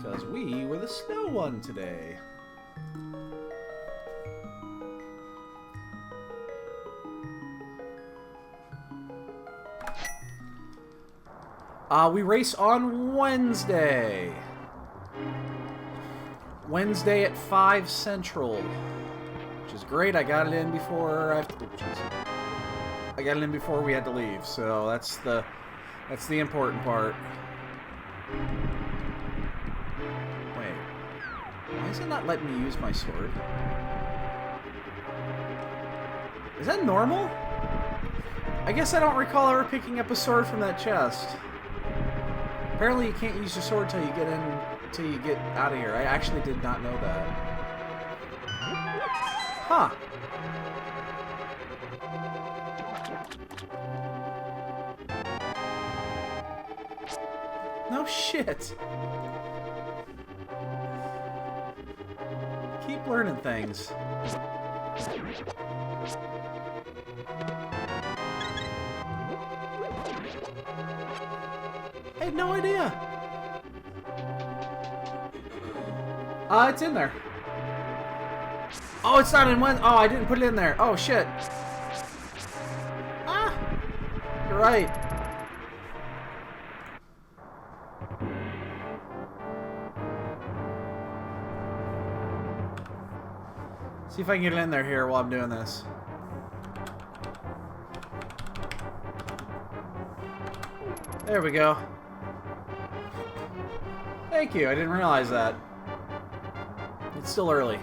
Because we were the snow one today. We race on Wednesday. Wednesday at 5 Central. Which is great. I got it in before I got it in before we had to leave, so that's the important part. Wait. Why is it not letting me use my sword? Is that normal? I guess I don't recall ever picking up a sword from that chest. Apparently you can't use your sword till you get out of here. I actually did not know that. Huh. No shit. Keep learning things. I had no idea. It's in there. Oh, it's not in one. Oh, I didn't put it in there. Oh, shit. Ah! You're right. See if I can get it in there here while I'm doing this. There we go. Thank you. I didn't realize that. It's still early.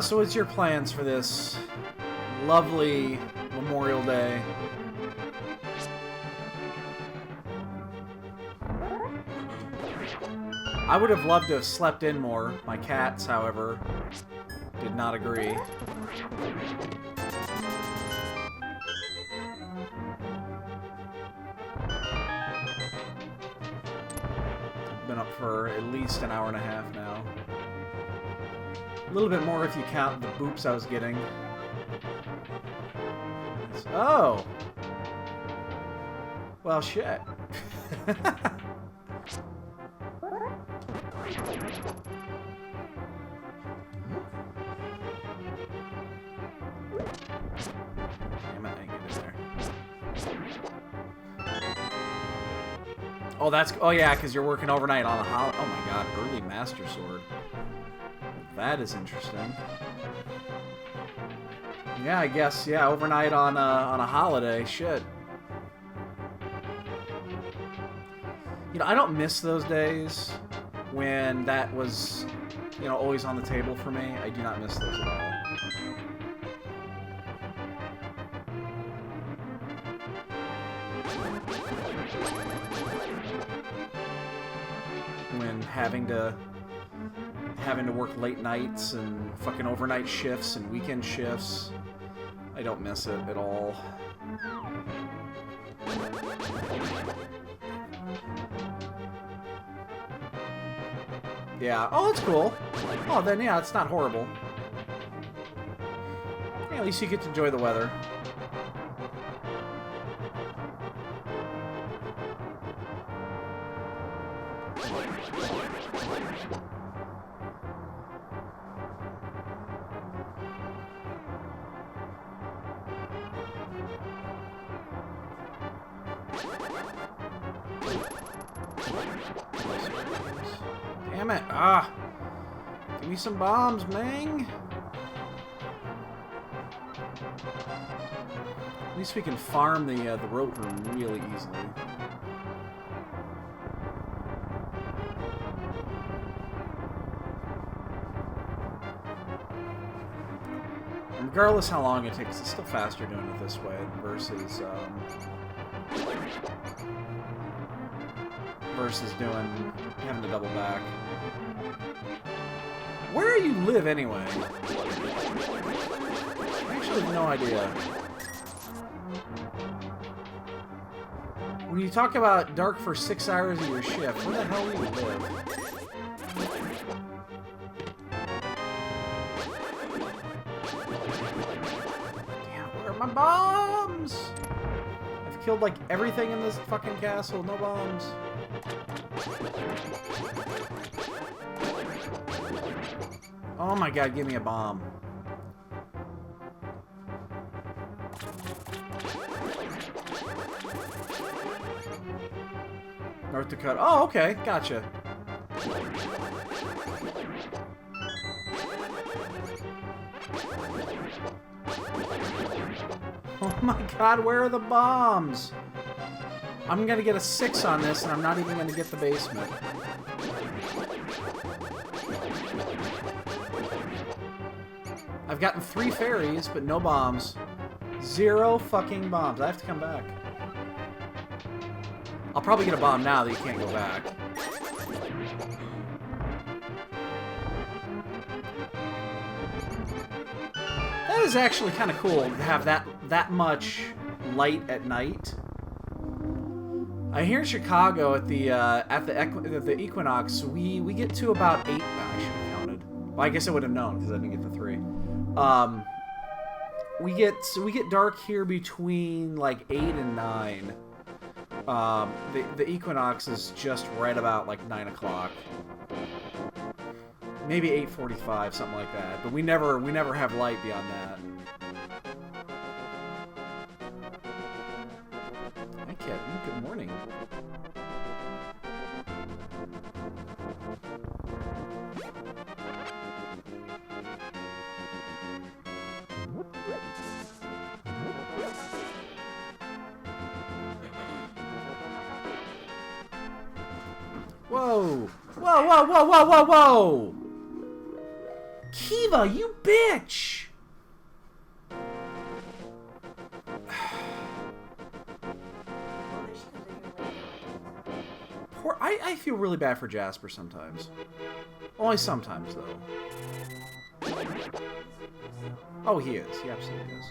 So what's your plans for this lovely Memorial Day? I would have loved to have slept in more. My cats, however, did not agree. I've been up for at least an hour and a half now. A little bit more if you count the boops I was getting. Oh! Well, shit. Damn it, I didn't get in there. Oh, that's... Oh, yeah, because you're working overnight on a holiday. Oh, my God. Early Master Sword. That is interesting. Yeah, I guess. Yeah, overnight on a holiday. Shit. You know, I don't miss those days when that was, you know, always on the table for me. I do not miss those at all. When having to work late nights and fucking overnight shifts and weekend shifts. I don't miss it at all. Yeah. Oh, that's cool. Oh, then yeah, it's not horrible. Yeah, at least you get to enjoy the weather. Damn it! Ah! Give me some bombs, Mang! At least we can farm the rope room really easily. And regardless how long it takes, it's still faster doing it this way versus having to double back. Where do you live, anyway? I actually have no idea. When you talk about dark for 6 hours of your shift, where the hell do you live? Damn, where are my bombs? I've killed, like, everything in this fucking castle. No bombs. Oh my god, give me a bomb. North Dakota. Oh, okay. Gotcha. Oh my god, where are the bombs? I'm gonna get a 6 on this, and I'm not even gonna get the basement. I've gotten 3 fairies, but no bombs. 0 fucking bombs. I have to come back. I'll probably get a bomb now that you can't go back. That is actually kind of cool to have that much light at night. I hear in Chicago at the equinox we get to about 8. I should have counted. Well, I guess I would have known because I didn't get the 3. We get dark here between like 8 and 9. The equinox is just right about like 9 o'clock. Maybe 8:45, something like that. But we never have light beyond that. Hi, Kevin. Good morning. Whoa! Whoa, whoa, whoa, whoa, whoa, whoa! Kiva, you bitch! Poor, I feel really bad for Jasper sometimes. Only sometimes, though. Oh, he is. He absolutely is.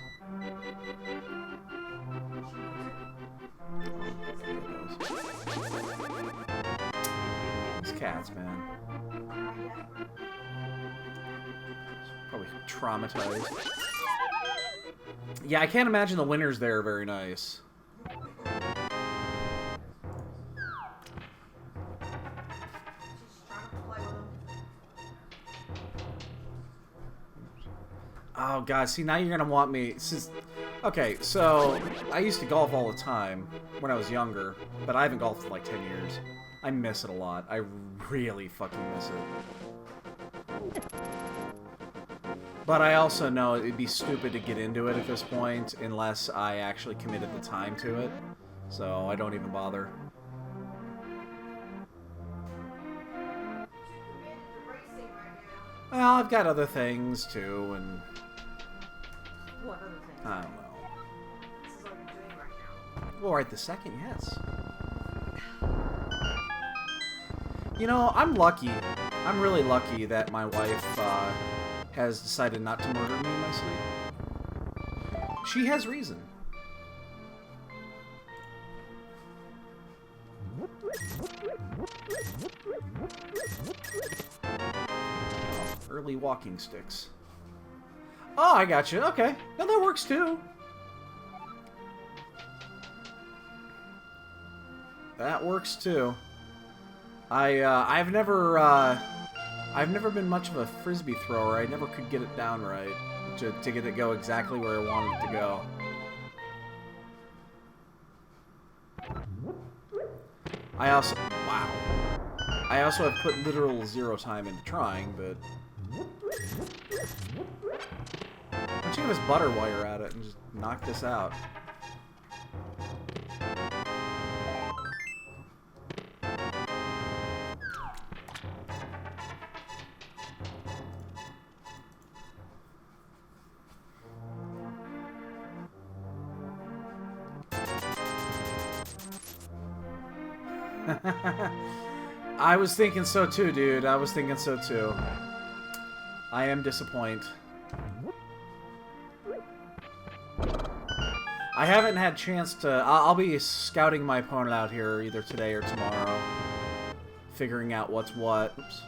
These cats, man. Probably traumatized. Yeah, I can't imagine the winters there are very nice. Oh god, see now you're gonna want me. Okay, so I used to golf all the time when I was younger, but I haven't golfed in like 10 years. I miss it a lot. I really fucking miss it. But I also know it'd be stupid to get into it at this point unless I actually committed the time to it. So I don't even bother. Well, I've got other things too, and What other things? I don't know. This is what you're doing right now. Well, right this second, yes. You know, I'm lucky. I'm really lucky that my wife has decided not to murder me in my sleep. She has reason. Early walking sticks. Oh, I got you. Okay. No, that works too. That works too. I've never been much of a frisbee thrower. I never could get it down right to get it go exactly where I wanted it to go. Wow. I also have put literal 0 time into trying, but why don't you give us butter wire at it and just knock this out? I was thinking so too, dude. I was thinking so too. I am disappointed. I haven't had chance to... I'll be scouting my opponent out here either today or tomorrow. Figuring out what's what. Oops.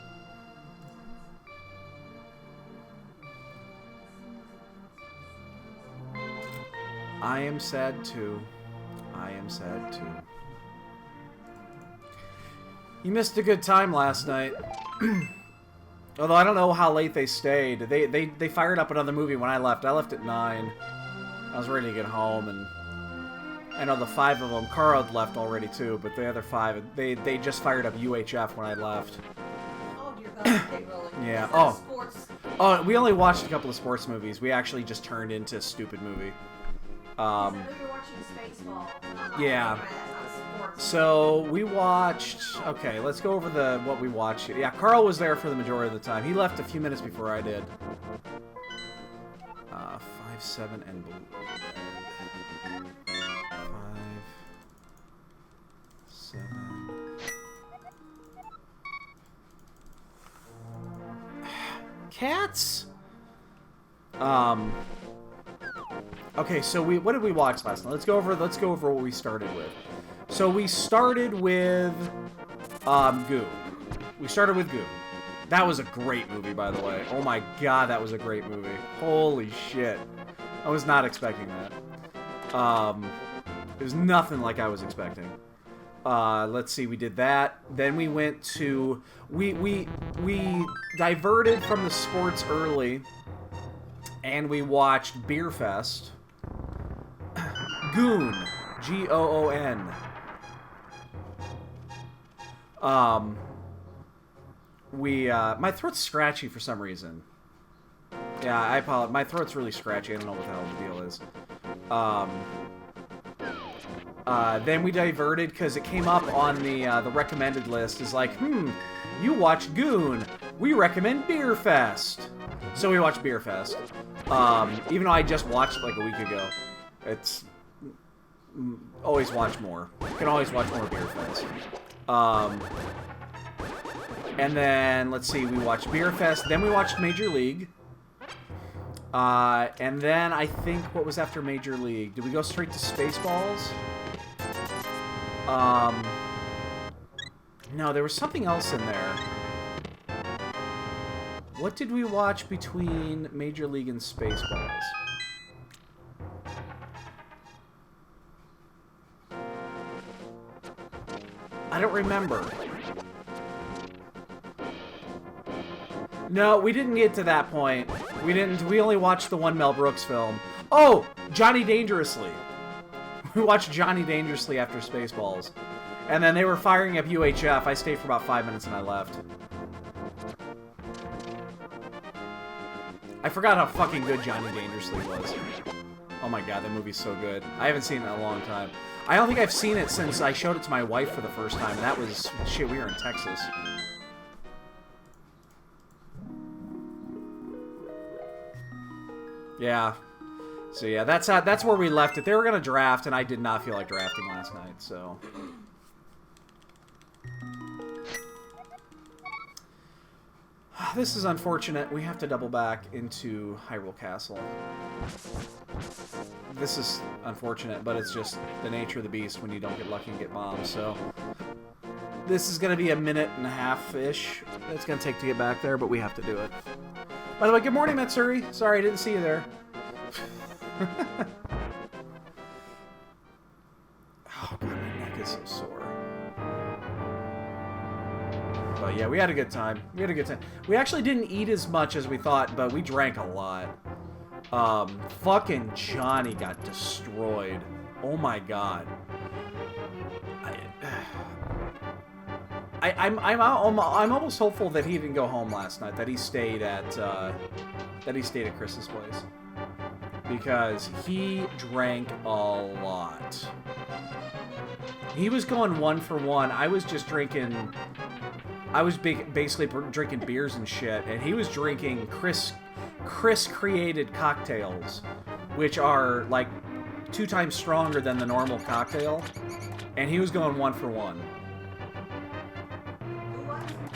I am sad too. I am sad too. You missed a good time last night. Although I don't know how late they stayed. They fired up another movie when I left. I left at 9. I was ready to get home, and I know the 5 of them. Carl had left already too, but the other 5, they just fired up UHF when I left. Oh dear God, they really. Yeah. Is that Oh. Sports? Oh, we only watched a couple of sports movies. We actually just turned into a stupid movie. I know you're watching Spaceball. Yeah. So we watched. Okay, let's go over what we watched. Yeah, Carl was there for the majority of the time. He left a few minutes before I did. 5, 7, and blue. 5, 7. Cats. Okay, so what did we watch last night? Let's go over what we started with. So we started with Goo. We started with Goo. That was a great movie, by the way. Oh my god, that was a great movie. Holy shit. I was not expecting that. It was nothing like I was expecting. Let's see, we did that. Then we went to... We diverted from the sports early, and we watched Beer Fest. Goon. Goon. My throat's scratchy for some reason. Yeah, I apologize. My throat's really scratchy. I don't know what the hell the deal is. Then we diverted because it came up on the recommended list. Is like, you watched Goon. We recommend Beer Fest. So we watched Beer Fest. Even though I just watched it like a week ago. It's... always watch more. You can always watch more Beer Fest. And then, let's see, we watched Beer Fest, then we watched Major League. And then I think, what was after Major League? Did we go straight to Spaceballs? No, there was something else in there. What did we watch between Major League and Spaceballs? I don't remember. No, we didn't get to that point. We only watched the one Mel Brooks film. Oh! Johnny Dangerously. We watched Johnny Dangerously after Spaceballs. And then they were firing up UHF. I stayed for about 5 minutes and I left. I forgot how fucking good Johnny Dangerously was. Oh my god, that movie's so good. I haven't seen it in a long time. I don't think I've seen it since I showed it to my wife for the first time, and that was... shit, we were in Texas. Yeah. So yeah, that's where we left it. They were gonna draft, and I did not feel like drafting last night, so... This is unfortunate. We have to double back into Hyrule Castle. This is unfortunate, but it's just the nature of the beast when you don't get lucky and get bombed, so... This is going to be a minute and a half-ish it's going to take to get back there, but we have to do it. By the way, good morning, Matsuri. Sorry, I didn't see you there. Oh, God, my neck is so sore. But yeah, we had a good time. We had a good time. We actually didn't eat as much as we thought, but we drank a lot. Fucking Johnny got destroyed. Oh my god. I'm almost hopeful that he didn't go home last night. That he stayed at Chris's place, because he drank a lot. He was going 1 for 1. I was just drinking. I was basically drinking beers and shit, and he was drinking Chris created cocktails, which are like 2 times stronger than the normal cocktail, and he was going 1 for 1.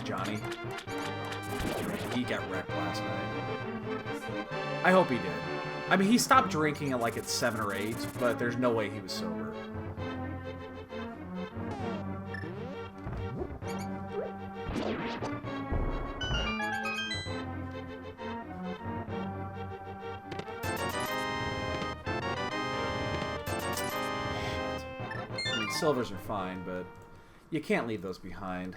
Johnny. He got wrecked last night. I hope he did. I mean, he stopped drinking at like at 7 or 8, but there's no way he was sober. I mean, silvers are fine, but you can't leave those behind.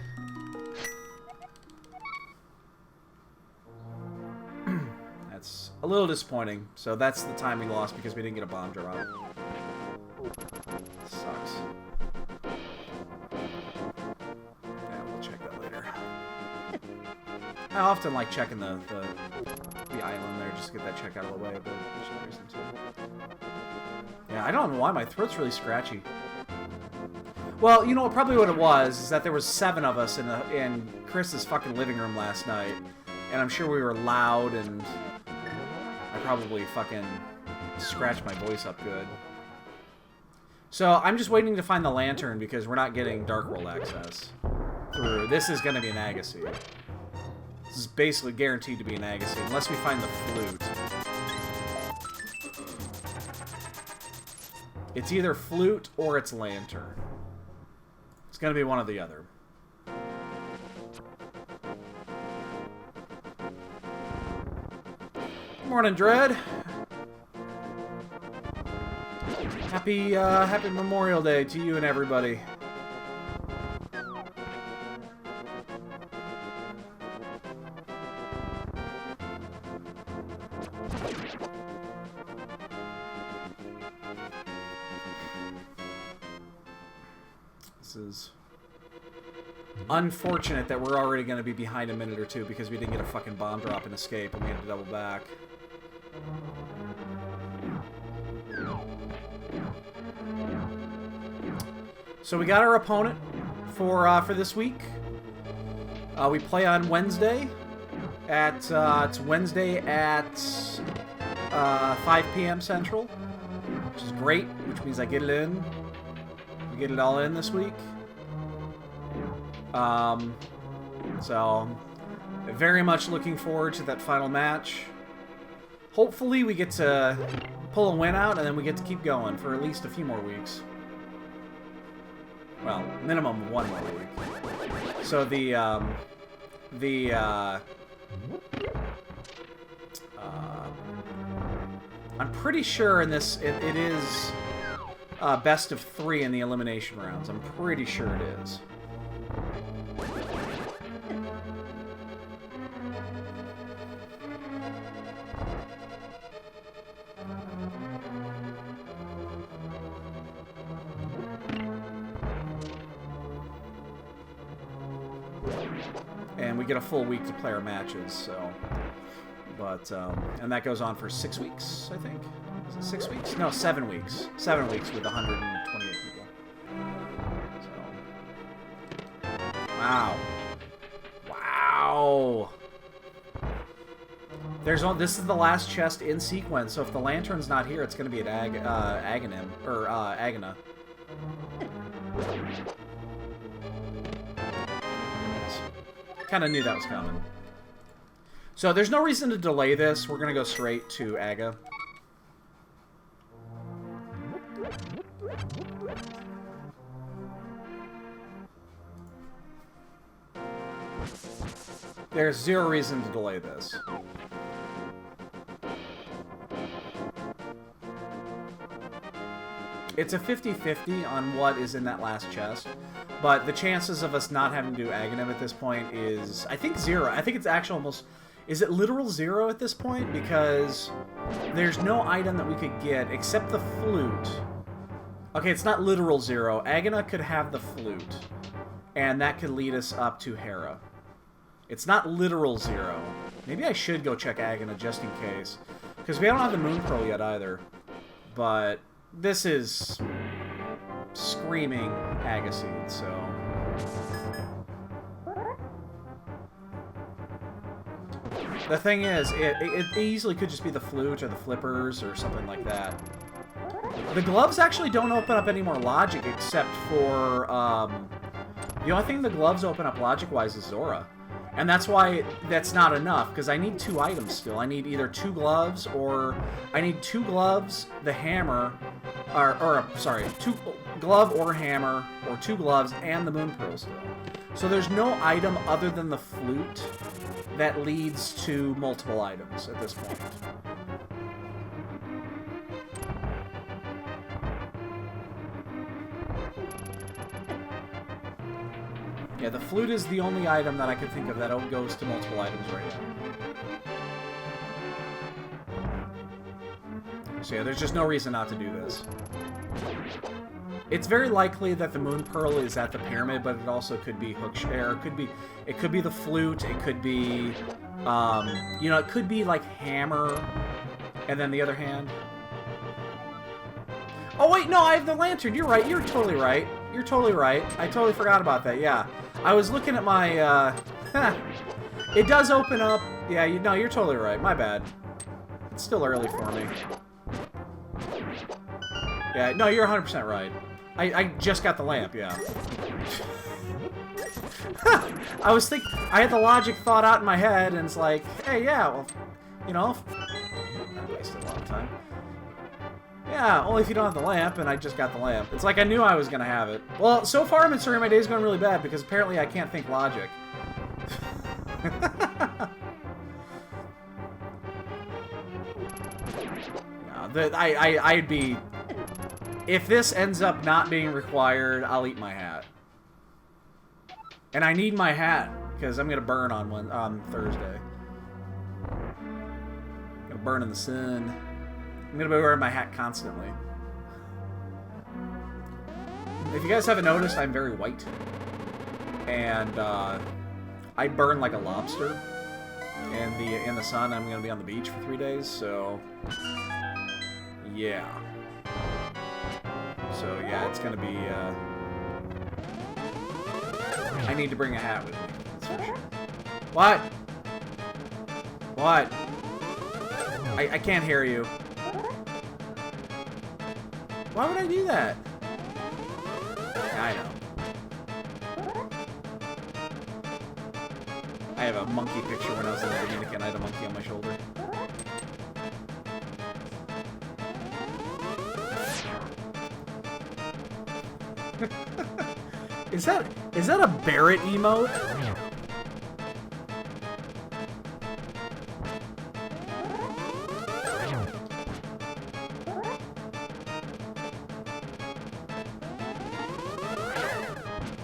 That's a little disappointing. So that's the time we lost because we didn't get a bomb drop. Sucks. Yeah, we'll check that later. I often like checking the island there just to get that check out of the way, but there's no reason to. Yeah, I don't know why my throat's really scratchy. Well, you know, probably what it was is that there was 7 of us in Chris's fucking living room last night, and I'm sure we were loud, and I probably fucking scratched my voice up good. So I'm just waiting to find the lantern because we're not getting Dark World access through. This is going to be an Agassi. This is basically guaranteed to be an Agassi unless we find the flute. It's either flute or it's lantern. It's going to be one or the other. Good morning, Dread. Happy Memorial Day to you and everybody. This is unfortunate that we're already going to be behind a minute or two because we didn't get a fucking bomb drop and escape and we had to double back. So we got our opponent for this week. We play on Wednesday at it's Wednesday at 5 p.m. Central, which is great, which means I get it in. We get it all in this week. So very much looking forward to that final match. Hopefully we get to pull a win out and then we get to keep going for at least a few more weeks. Well, minimum 1 more week. So I'm pretty sure in this it is best of 3 in the elimination rounds. I'm pretty sure it is. And we get a full week to play our matches, so... But, and that goes on for 6 weeks, I think? Is it 6 weeks? No, 7 weeks. 7 weeks with 128 people. So... Wow. Wow! This is the last chest in sequence, so if the lantern's not here, it's going to be at Aghanim, or Agana. Kind of knew that was coming. So there's no reason to delay this. We're going to go straight to Aga. There's 0 reason to delay this. It's a 50-50 on what is in that last chest. But the chances of us not having to do Aghanim at this point is, I think, 0. I think it's actually almost... Is it literal 0 at this point? Because there's no item that we could get except the flute. Okay, it's not literal 0. Agana could have the flute. And that could lead us up to Hera. It's not literal 0. Maybe I should go check Agana just in case. Because we don't have the Moon Pearl yet either. But this is... screaming Agassi, so... The thing is, it easily could just be the flute or the flippers or something like that. The gloves actually don't open up any more logic except for, the only thing the gloves open up logic-wise is Zora. And that's why that's not enough, because I need 2 items still. I need either 2 gloves, or I need 2 gloves, the hammer, sorry, 2 glove or hammer, or 2 gloves, and the moon pearl still. So there's no item other than the flute that leads to multiple items at this point. Yeah, the flute is the only item that I could think of that goes to multiple items right now. So yeah, there's just no reason not to do this. It's very likely that the moon pearl is at the pyramid, but it also could be Hookshare. It could be the flute. It could be, you know, it could be like hammer, and then the other hand. Oh wait, no, I have the lantern. You're right. You're totally right. You're totally right. I totally forgot about that. Yeah, I was looking at my. It does open up. Yeah, no, you're totally right. My bad. It's still early for me. Yeah, no, you're 100% right. I just got the lamp, yeah. I was thinking, I had the logic thought out in my head, and it's like, hey, yeah, well, you know, I wasted a lot of time. Yeah, only if you don't have the lamp, and I just got the lamp. It's like I knew I was going to have it. Well, so far, I'm considering my day's going really bad, because apparently I can't think logic. No, I'd be... If this ends up not being required, I'll eat my hat. And I need my hat, because I'm going to burn on Thursday. I'm going to burn in the sun. I'm going to be wearing my hat constantly. If you guys haven't noticed, I'm very white. And I burn like a lobster. And in the sun, I'm going to be on the beach for 3 days, so... Yeah. So, yeah, it's going to be, I need to bring a hat with me. That's for sure. What? What? I can't hear you. Why would I do that? Yeah, I know. I have a monkey picture when I was in the Dominican. I had a monkey on my shoulder. Is that a Barrett emote? I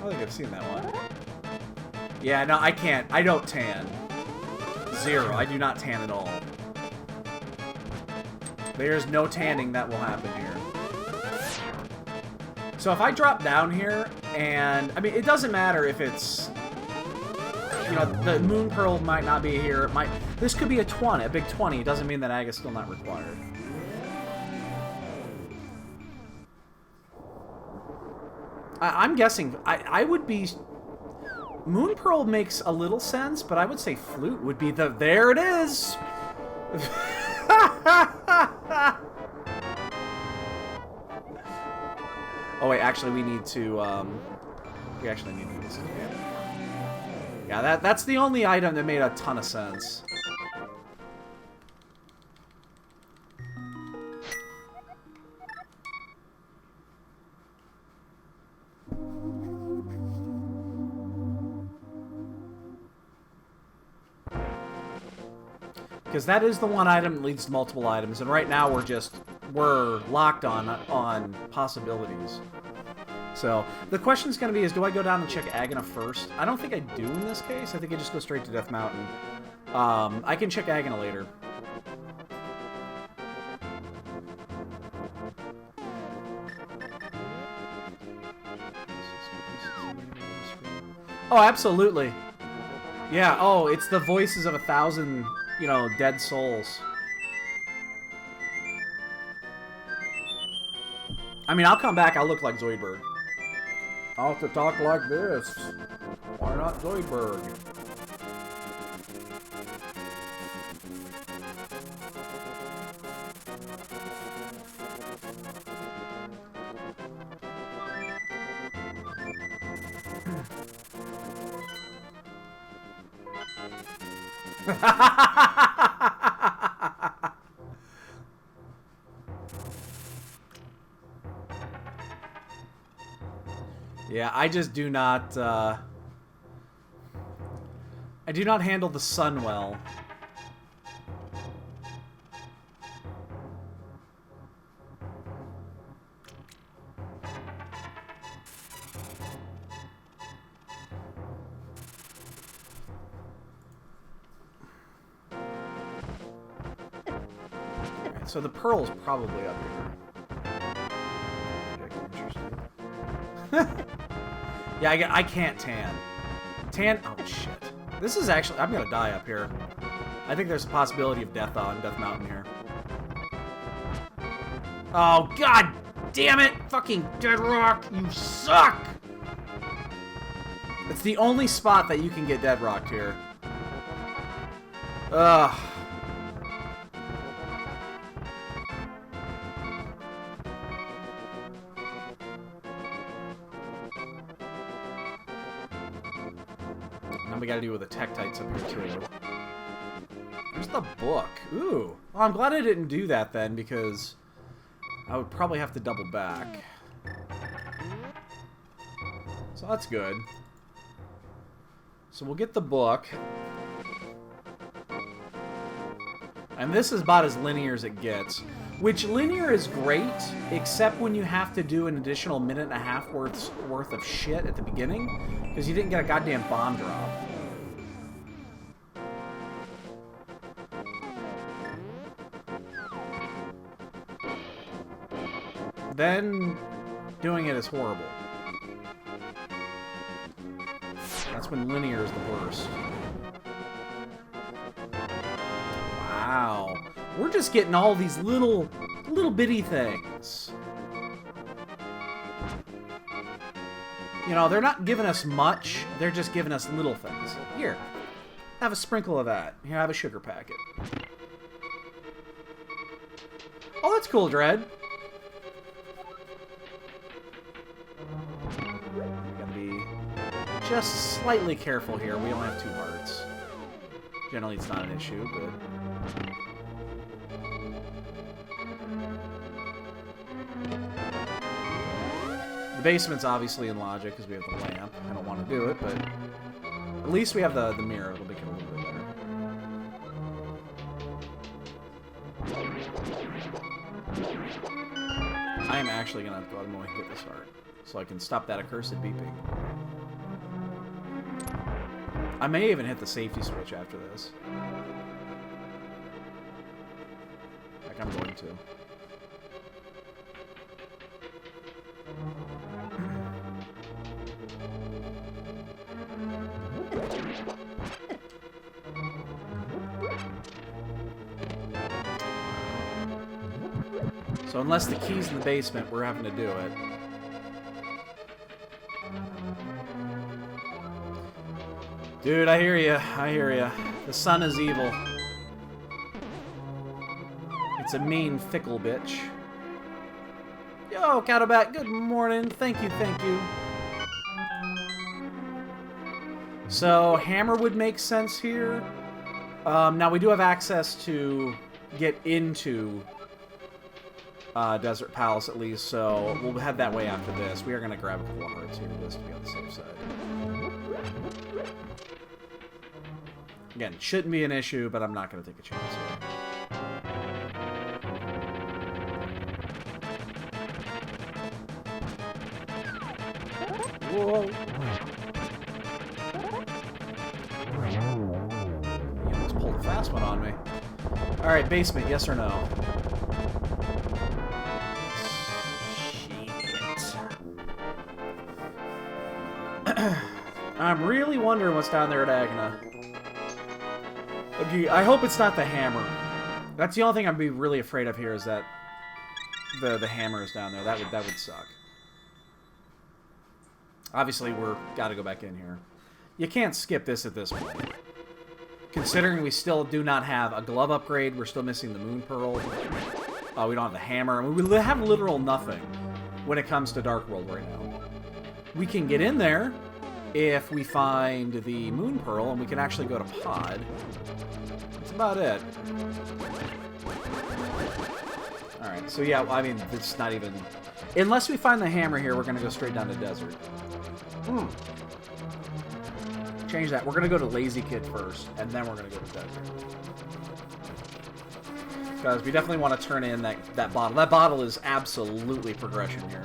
think I've seen that one. Yeah, no, I can't. I don't tan. 0. I do not tan at all. There's no tanning that will happen here. So if I drop down here, and, I mean, it doesn't matter if it's, you know, the moon pearl might not be here. It might, this could be a 20, a big 20. It doesn't mean that ag is still not required. I'm guessing, I would be, moon pearl makes a little sense, but I would say flute would be the, there it is! Oh wait, actually we need to, we actually need to do this again. Yeah, that's the only item that made a ton of sense. Because that is the one item that leads to multiple items, and right now we're locked on possibilities. So, the question's going to be is, do I go down and check Agana first? I don't think I do in this case. I think I just go straight to Death Mountain. I can check Agana later. Oh, absolutely. Yeah, oh, it's the voices of 1,000, you know, dead souls. I mean, I'll come back, I'll look like Zoidberg. I'll have to talk like this. Why not Zoidberg? Yeah, I just do not, I do not handle the sun well. Alright, so the pearl's probably up here. Yeah, I can't tan. Oh, shit. This is actually... I'm gonna die up here. I think there's a possibility of death on Death Mountain here. Oh, god damn it! Fucking Dead Rock, you suck! It's the only spot that you can get Dead Rocked here. Ugh. Now we gotta deal with the Tektites up here, too. Where's the book? Ooh. Well, I'm glad I didn't do that then, because I would probably have to double back. So that's good. So we'll get the book. And this is about as linear as it gets. Which, linear is great, except when you have to do an additional minute and a half worth of shit at the beginning, because you didn't get a goddamn bomb drop. Then, doing it is horrible. That's when linear is the worst. Wow. We're just getting all these little bitty things. You know, they're not giving us much. They're just giving us little things. Here, have a sprinkle of that. Here, have a sugar packet. Oh, that's cool, Dread. We gotta be just slightly careful here. We only have 2 hearts. Generally, it's not an issue, but... The basement's obviously in logic because we have the lamp. I don't want to do it, but at least we have the mirror. It'll make it a little bit better. I am actually going to have to go ahead and get this heart so I can stop that accursed beeping. I may even hit the safety switch after this. Like, I'm going to. So unless the key's in the basement, we're having to do it. Dude, I hear ya. I hear ya. The sun is evil. It's a mean, fickle bitch. Yo, Cowbat, good morning. Thank you, thank you. So, hammer would make sense here. Now, we do have access to get into Desert Palace, at least, so we'll head that way after this. We are going to grab a couple of hearts here just to be on the safe side. Again, shouldn't be an issue, but I'm not going to take a chance here. Whoa! You almost pulled a fast one on me. Alright, basement, yes or no? Shit. I'm really wondering what's down there at Agna. Okay, I hope it's not the hammer. That's the only thing I'd be really afraid of here is that the hammer is down there. That would suck. Obviously, we're got to go back in here. You can't skip this at this point. Considering we still do not have a glove upgrade, we're still missing the moon pearl. We don't have the hammer. I mean, we have literal nothing when it comes to Dark World right now. We can get in there if we find the moon pearl, and we can actually go to Pod. about it. Alright, so yeah, I mean, it's not even... Unless we find the hammer here, we're going to go straight down to desert. Change that. We're going to go to Lazy Kid first, and then we're going to go to desert. Because we definitely want to turn in that bottle. That bottle is absolutely progression here.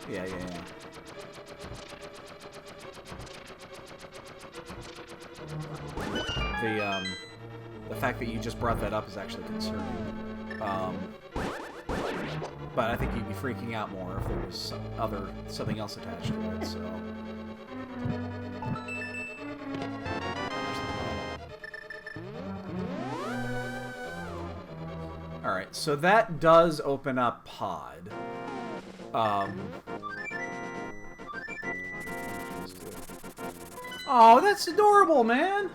Yeah. The fact that you just brought that up is actually concerning. But I think you'd be freaking out more if there was something else attached to it, so... Alright, so that does open up Pod. Oh, that's adorable, man!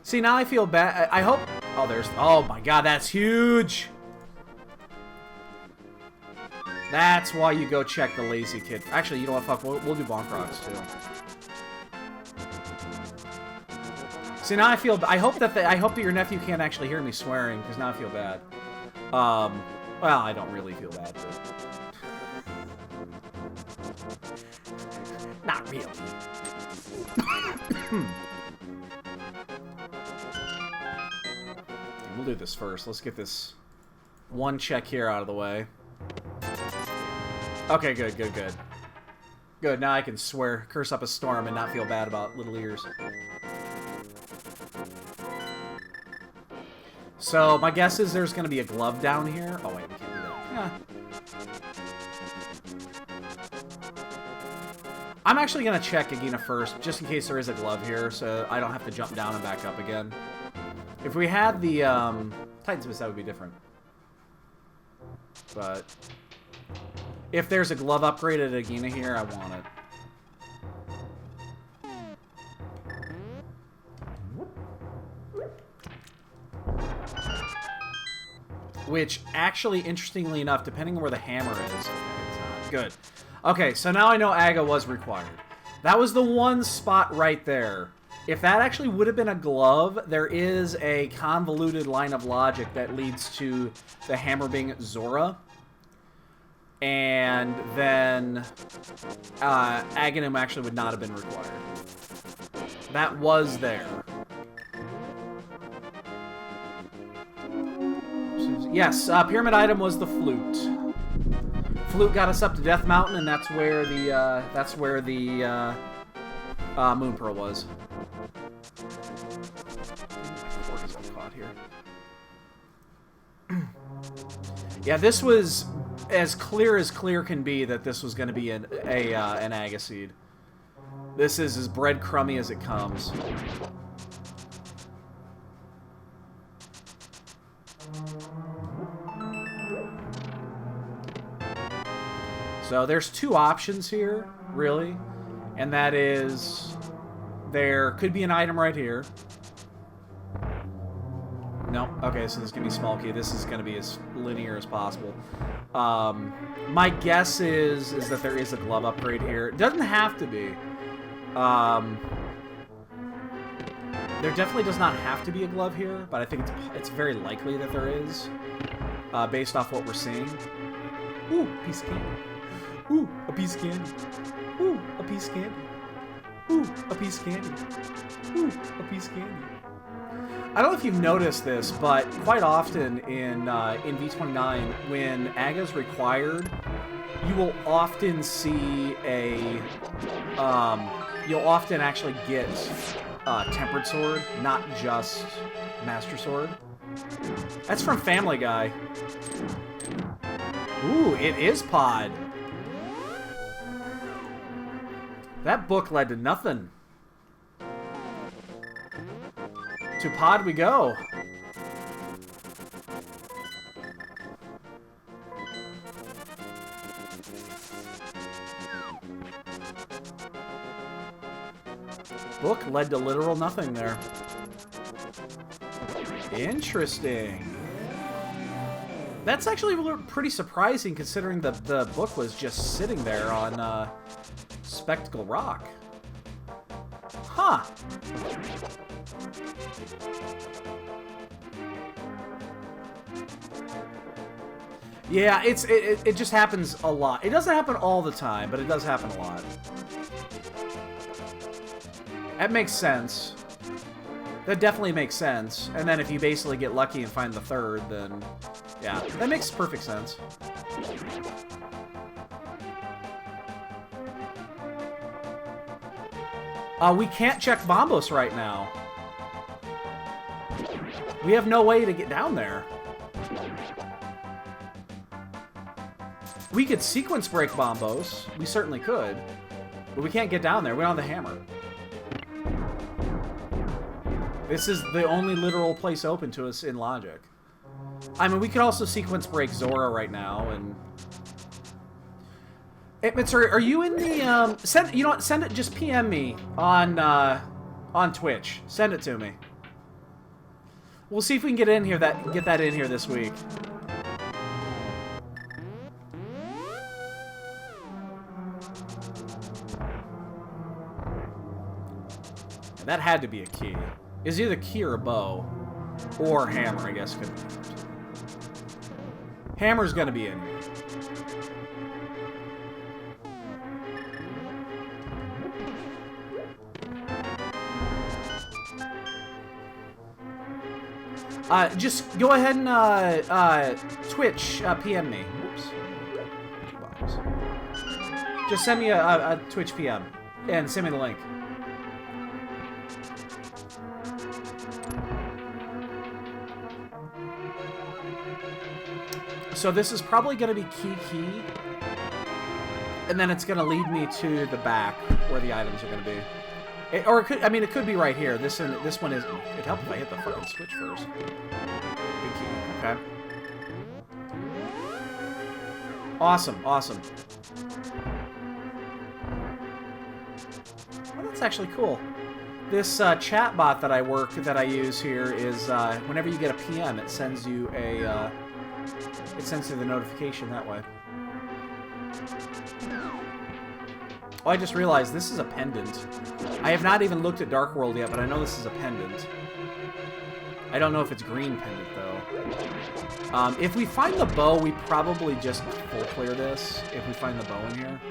See, now I feel bad. I hope... Oh, there's... Oh, my God, that's huge! That's why you go check the Lazy Kid. Actually, you know what? Fuck, we'll do Bonk Rocks, too. See, now I feel... I hope that your nephew can't actually hear me swearing, because now I feel bad. Well, I don't really feel bad, but... Not really. We'll do this first. Let's get this one check here out of the way. Okay, good. Good, now I can swear, curse up a storm, and not feel bad about little ears. So, my guess is there's going to be a glove down here. Oh, wait, we can't do that. I'm actually going to check Agina first, just in case there is a glove here, so I don't have to jump down and back up again. If we had the Titan Smith, that would be different. But if there's a glove upgrade at Agina here, I want it. Which, actually, interestingly enough, depending on where the hammer is... Okay, it's not. Good. Okay, so now I know Aga was required. That was the one spot right there. If that actually would have been a glove, there is a convoluted line of logic that leads to the hammer being Zora. And then Aghanim actually would not have been required. That was there. Yes, pyramid item was the flute. Flute got us up to Death Mountain, and that's where the Moon Pearl was. Yeah, this was as clear can be that this was going to be an Agaseed. This is as breadcrumby as it comes. So there's two options here, really, and that is there could be an item right here. No, okay, so this is going to be small key. This is going to be as linear as possible. My guess is that there is a glove upgrade here. It doesn't have to be. There definitely does not have to be a glove here, but I think it's very likely that there is, based off what we're seeing. Ooh, piece of candy. Ooh, a piece of candy. Ooh, a piece of candy. Ooh, a piece of candy. Ooh, a piece of candy. I don't know if you've noticed this, but quite often in V29, when Aga's required, you will often see a... you'll often actually get Tempered Sword, not just Master Sword. That's from Family Guy. Ooh, it is Pod. That book led to nothing. To Pod we go. Book led to literal nothing there. Interesting. That's actually pretty surprising considering the book was just sitting there on Spectacle Rock. Huh. Yeah, it just happens a lot. It doesn't happen all the time, but it does happen a lot. That makes sense. That definitely makes sense. And then if you basically get lucky and find the third, then yeah, that makes perfect sense. We can't check Bombos right now. We have no way to get down there. We could sequence break Bombos. We certainly could. But we can't get down there. We don't have the hammer. This is the only literal place open to us in logic. I mean, we could also sequence break Zora right now, and... Hey, Mitsuri, are you in the, send, you know what, send it, just PM me on Twitch. Send it to me. We'll see if we can get that in here this week. That had to be a key. It's either key or a bow. Or hammer, I guess. Could be. Hammer's gonna be in here. Just go ahead and Twitch PM me. Whoops. Just send me a Twitch PM and send me the link. So this is probably going to be key, and then it's going to lead me to the back where the items are going to be. Or it could, I mean, it could be right here. This one is. It'd help if I hit the fucking switch first. Big key. Okay. Awesome, awesome. Well, that's actually cool. This chat bot that I use here is whenever you get a PM, it sends you a. It sends you the notification that way. Oh, I just realized this is a pendant. I have not even looked at Dark World yet, but I know this is a pendant. I don't know if it's green pendant, though. If we find the bow, we probably just full clear this, if we find the bow in here.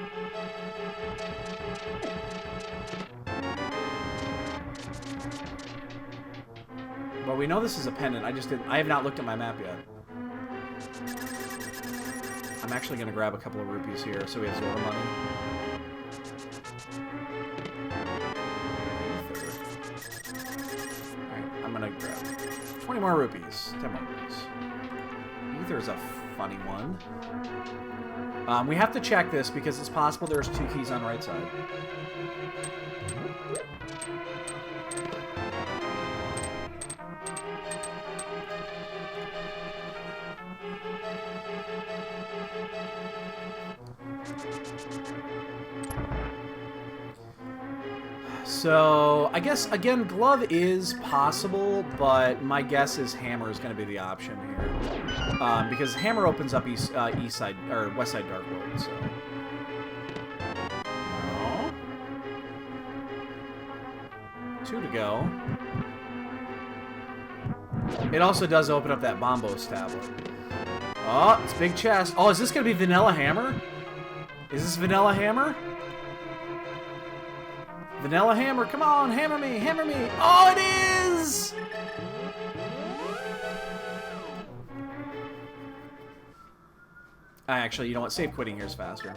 But we know this is a pendant. I have not looked at my map yet. I'm actually going to grab a couple of rupees here so we have Zora money. Alright, I'm going to grab 20 more rupees. 10 more rupees. Ether's a funny one. We have to check this because it's possible there's 2 keys on the right side. So, I guess, again, glove is possible, but my guess is hammer is going to be the option here. Because hammer opens up east side, or west side Dark World, so... No. 2 to go. It also does open up that Bombos tablet. Oh, it's big chest. Oh, is this going to be Vanilla Hammer? Is this Vanilla Hammer? Vanilla Hammer, come on, hammer me, hammer me. Oh, it is! Actually, you know what? Save quitting here is faster.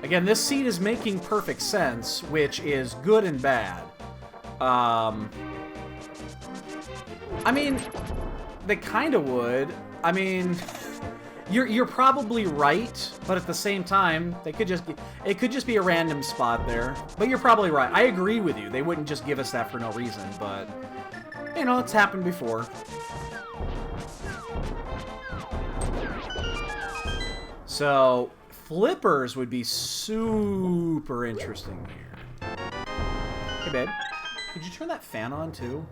Again, this seed is making perfect sense, which is good and bad. I mean, they kind of would. I mean, You're probably right, but at the same time, it could just be a random spot there. But you're probably right. I agree with you. They wouldn't just give us that for no reason, but you know, it's happened before. So, flippers would be super interesting here. Hey, babe. Could you turn that fan on, too?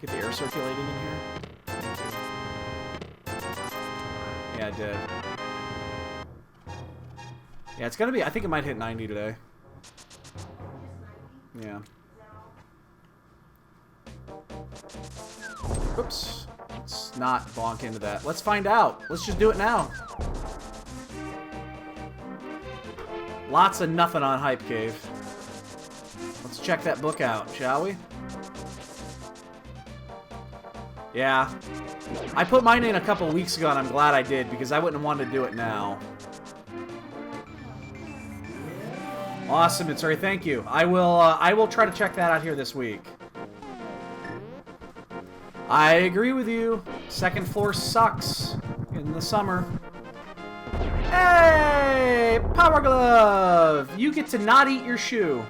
Get the air circulating in here? Thank you. Yeah, I did. Yeah, it's gonna be... I think it might hit 90 today. Yeah. Oops. Let's not bonk into that. Let's find out. Let's just do it now. Lots of nothing on Hype Cave. Let's check that book out, shall we? Yeah. I put mine in a couple weeks ago, and I'm glad I did, because I wouldn't want to do it now. Awesome, it's already. Thank you. I will try to check that out here this week. I agree with you. Second floor sucks in the summer. Hey! Power Glove! You get to not eat your shoe.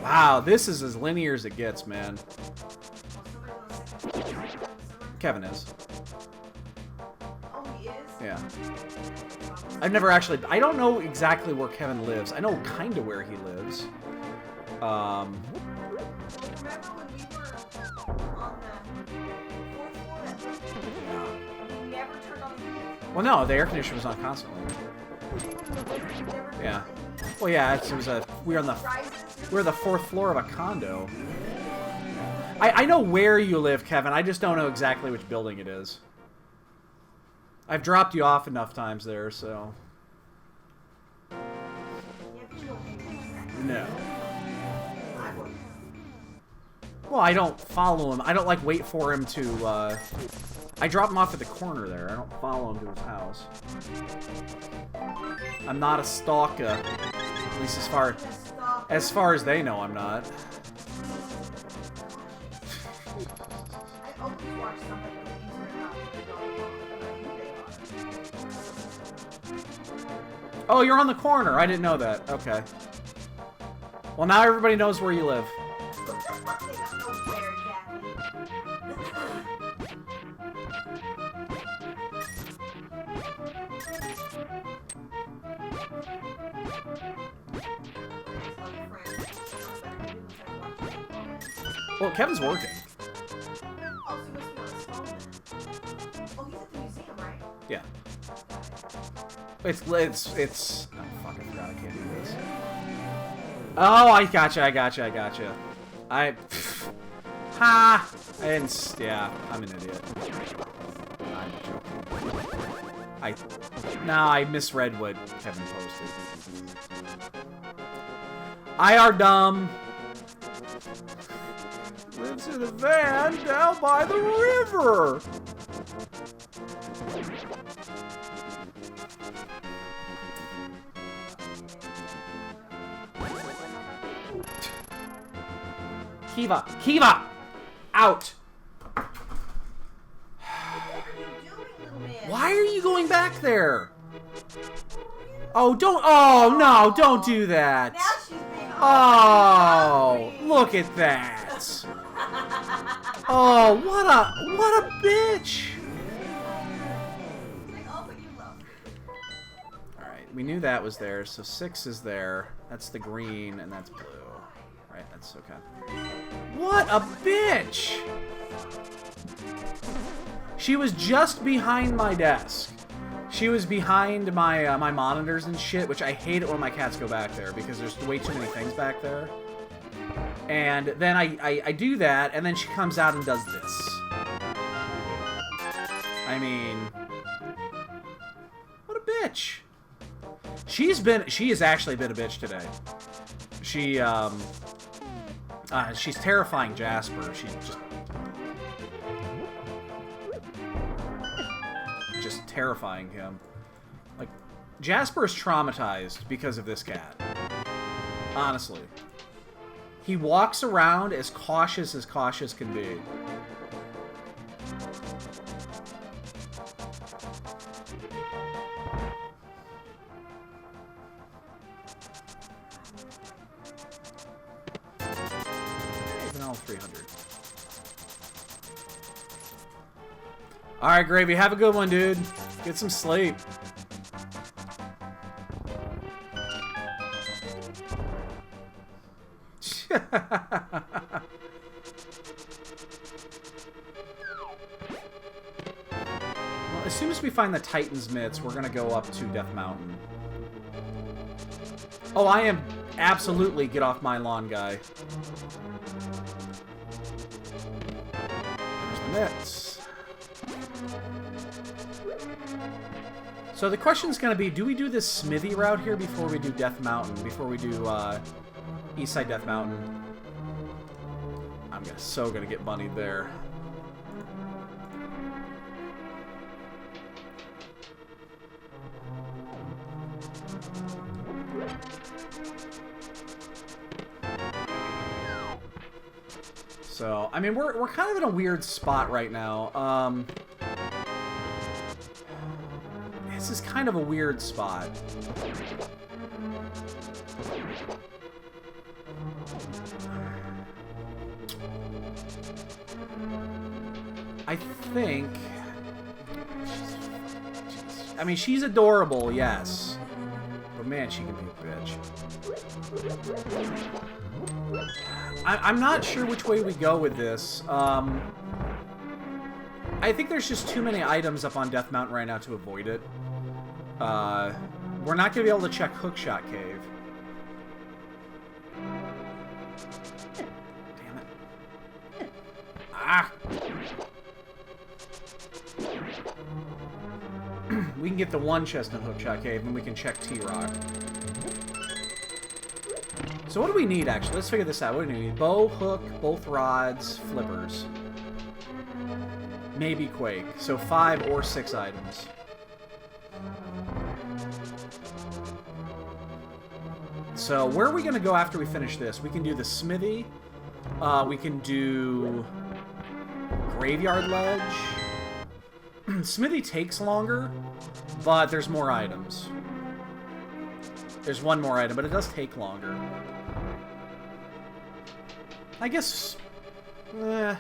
Wow, this is as linear as it gets, man. Kevin is. Oh, he is? Yeah. I've never actually... I don't know exactly where Kevin lives. I know kind of where he lives. Remember when we were on the 4th floor? We never turned on the heat. Well, no, the air conditioner was on constantly. Yeah. Well, yeah, it was a... We're on the 4th floor of a condo. I know where you live, Kevin. I just don't know exactly which building it is. I've dropped you off enough times there, so... No. Well, I don't follow him. I don't, like, wait for him to, I drop him off at the corner there. I don't follow him to his house. I'm not a stalker. At least as far as they know, I'm not. I always watch somebody with Instagram. Oh, you're on the corner. I didn't know that. Okay. Well, now everybody knows where you live. Well, Kevin's working. Oh, so he must be on his phone then. Oh, he's at the museum, right? Yeah. It's... Oh, fuck, I forgot I can't do this. Oh, I gotcha. Ha! And... Yeah, I'm an idiot. I'm joking. No, I misread what Kevin posted. I are dumb. Lives in a van down by the river. Kiva! Out! Why are you going back there? Oh, don't... Oh, no, don't do that. Now she's being Oh, look at that. Oh, what a bitch. Alright, we knew that was there, so 6 is there. That's the green, and that's blue. Right, that's okay. What a bitch! She was just behind my desk. She was behind my my monitors and shit, which I hate it when my cats go back there because there's way too many things back there. And then I do that, and then she comes out and does this. I mean, what a bitch. She has actually been a bitch today. She's terrifying Jasper. She's just terrifying him. Like, Jasper is traumatized because of this cat. Honestly. He walks around as cautious can be. Alright, Gravy, have a good one, dude. Get some sleep. Well, as soon as we find the Titan's Mitts, we're gonna go up to Death Mountain. Oh, I am absolutely get off my lawn guy. There's the mitts. So the question's gonna be, do we do this smithy route here before we do Death Mountain? Before we do Eastside Death Mountain? I'm so gonna get bunnied there. So, I mean, we're kind of in a weird spot right now. This is kind of a weird spot. I think... I mean, she's adorable, yes. But man, she can be a bitch. I'm not sure which way we go with this. I think there's just too many items up on Death Mountain right now to avoid it. We're not going to be able to check Hookshot Cave. Damn it. Ah! We can get the one chest in Hookshot Cave, and we can check T-Rock. So what do we need, actually? Let's figure this out. What do we need? Bow, hook, both rods, flippers. Maybe Quake. So 5 or 6 items. So where are we going to go after we finish this? We can do the smithy. We can do Graveyard Ledge. Smithy takes longer, but there's more items. There's one more item, but it does take longer. I guess... I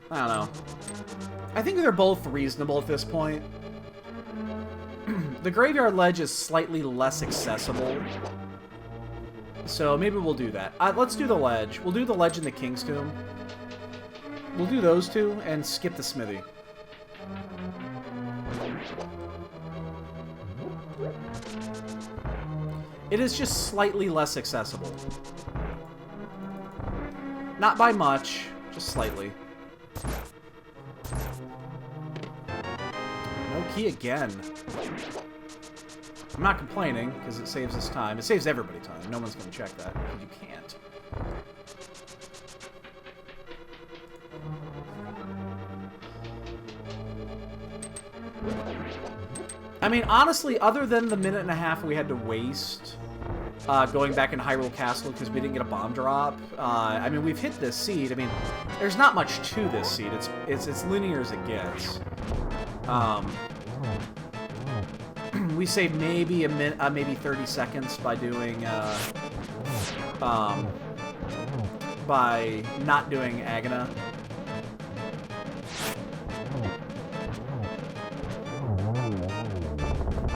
don't know. I think they're both reasonable at this point. The Graveyard Ledge is slightly less accessible. So maybe we'll do that. Let's do the ledge. We'll do the ledge in the King's Tomb. We'll do those two and skip the smithy. It is just slightly less accessible. Not by much, just slightly. No key again. I'm not complaining, because it saves us time. It saves everybody time. No one's going to check that, because you can't. I mean, honestly, other than the minute and a half we had to waste going back in Hyrule Castle because we didn't get a bomb drop, I mean, we've hit this seed. I mean, there's not much to this seed. It's linear as it gets. We save maybe maybe 30 seconds by doing by not doing Agana.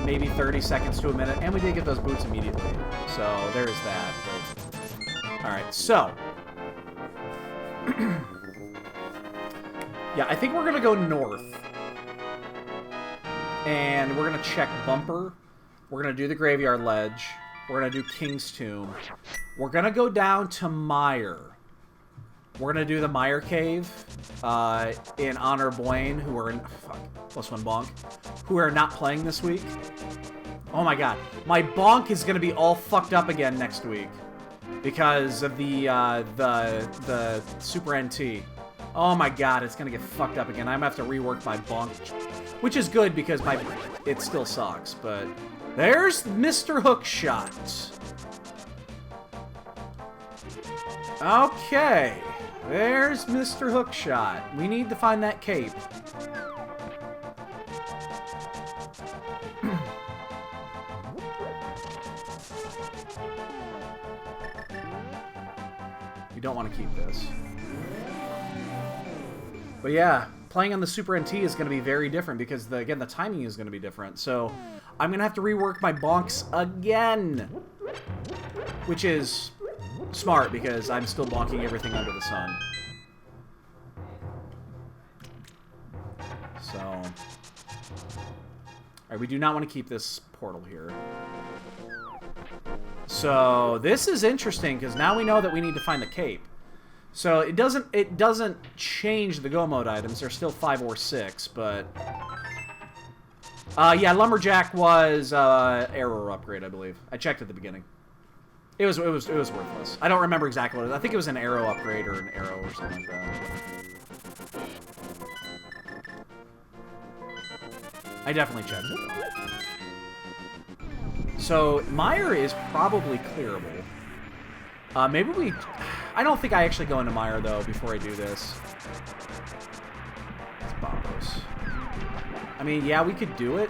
Maybe 30 seconds to a minute, and we did get those boots immediately. So there's that. But... Alright, so. Yeah, I think we're gonna go north. And we're gonna check Bumper. We're gonna do the Graveyard Ledge. We're gonna do King's Tomb. We're gonna go down to Mire. We're gonna do the Mire Cave in honor of Blaine, who are in +1 bonk, who are not playing this week. Oh my god, my bonk is gonna be all fucked up again next week because of the Super NT. Oh my god, it's gonna get fucked up again. I'm gonna have to rework my bonk, which is good because it still sucks. But there's Mr. Hookshot. Okay. There's Mr. Hookshot. We need to find that cape. You don't want to keep this. But yeah, playing on the Super NT is going to be very different because, again, the timing is going to be different. So I'm going to have to rework my bonks again. Which is smart because I'm still bonking everything under the sun. So... Alright, we do not want to keep this portal here. So this is interesting because now we know that we need to find the cape. So it doesn't change the go mode items. They're still 5 or 6, but yeah, Lumberjack was error upgrade, I believe. I checked at the beginning. It was worthless. I don't remember exactly what it was. I think it was an arrow upgrade or an arrow or something like that. I definitely checked it. So Mire is probably clearable. Maybe we... I don't think I actually go into Mire, though, before I do this. It's Bombos. I mean, yeah, we could do it.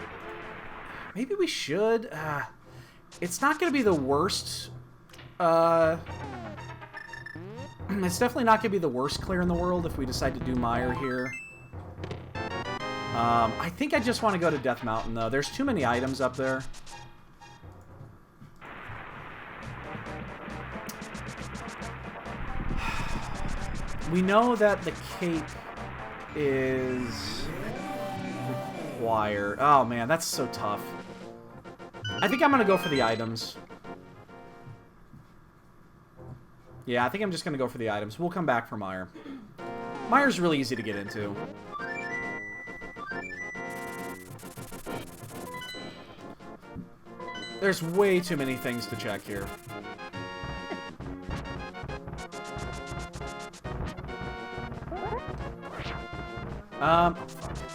Maybe we should. It's not going to be the worst. It's definitely not going to be the worst clear in the world if we decide to do Mire here. I think I just want to go to Death Mountain, though. There's too many items up there. We know that the cape is required. Oh, man, that's so tough. I think I'm going to go for the items. Yeah, I think I'm just going to go for the items. We'll come back for Mire. Mire's really easy to get into. There's way too many things to check here. Fuck.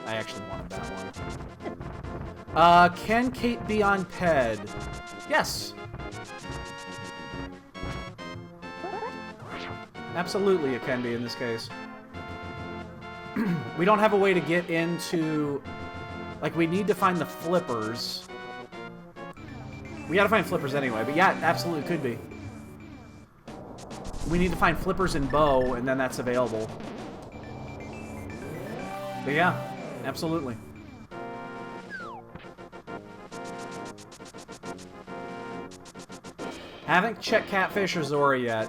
I actually wanted that one. Can Kate be on Ped? Yes. Absolutely it can be in this case. We don't have a way to get into... Like, we need to find the flippers. We gotta find flippers anyway, but yeah, it absolutely could be. We need to find flippers in Bow, and then that's available. But yeah, absolutely. Haven't checked Catfish or Zora yet.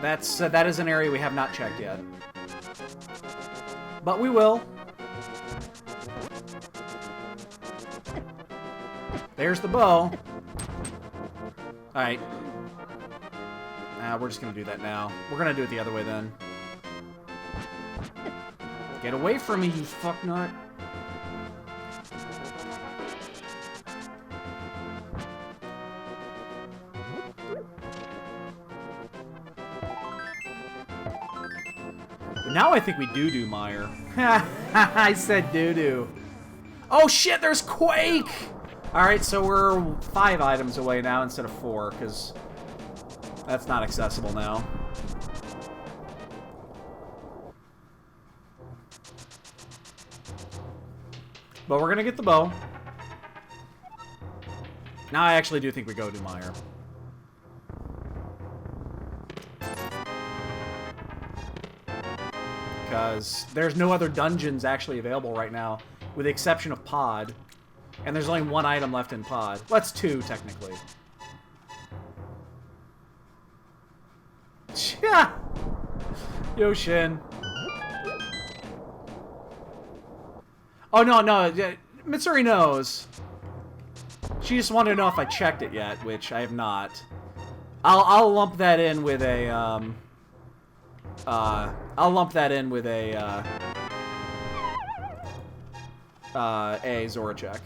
That is an area we have not checked yet. But we will. There's the bow. Alright. We're just gonna do that now. We're gonna do it the other way then. Get away from me, you fucknut. Now I think we do Mire. I said doo-doo. Oh shit, there's Quake! Alright, so we're 5 items away now instead of 4, because that's not accessible now. But we're gonna get the bow. Now I actually do think we go to Mire. Because there's no other dungeons actually available right now, with the exception of Pod. And there's only 1 item left in Pod. Well, that's 2, technically. Yeah. Yo, Shin. Oh, no. Mitsuri knows. She just wanted to know if I checked it yet, which I have not. I'll lump that in with a, I'll lump that in with a Zora check.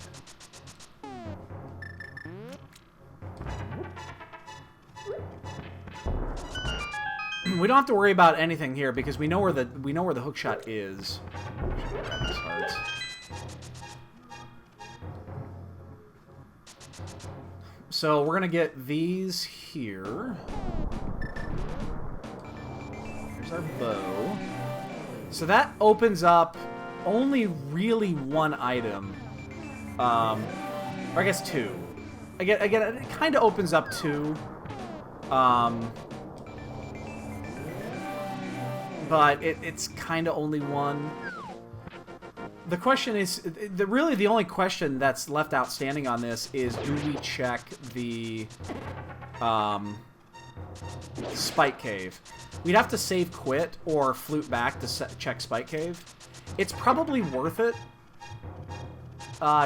We don't have to worry about anything here because we know where the hook shot is. So we're gonna get these here. There's our bow. So that opens up only really 1 item. Or I guess 2. Again, it kind of opens up 2. But but it's kind of only one. The question is, really the only question that's left outstanding on this is, do we check the Spike Cave? We'd have to save quit or flute back to check Spike Cave. It's probably worth it,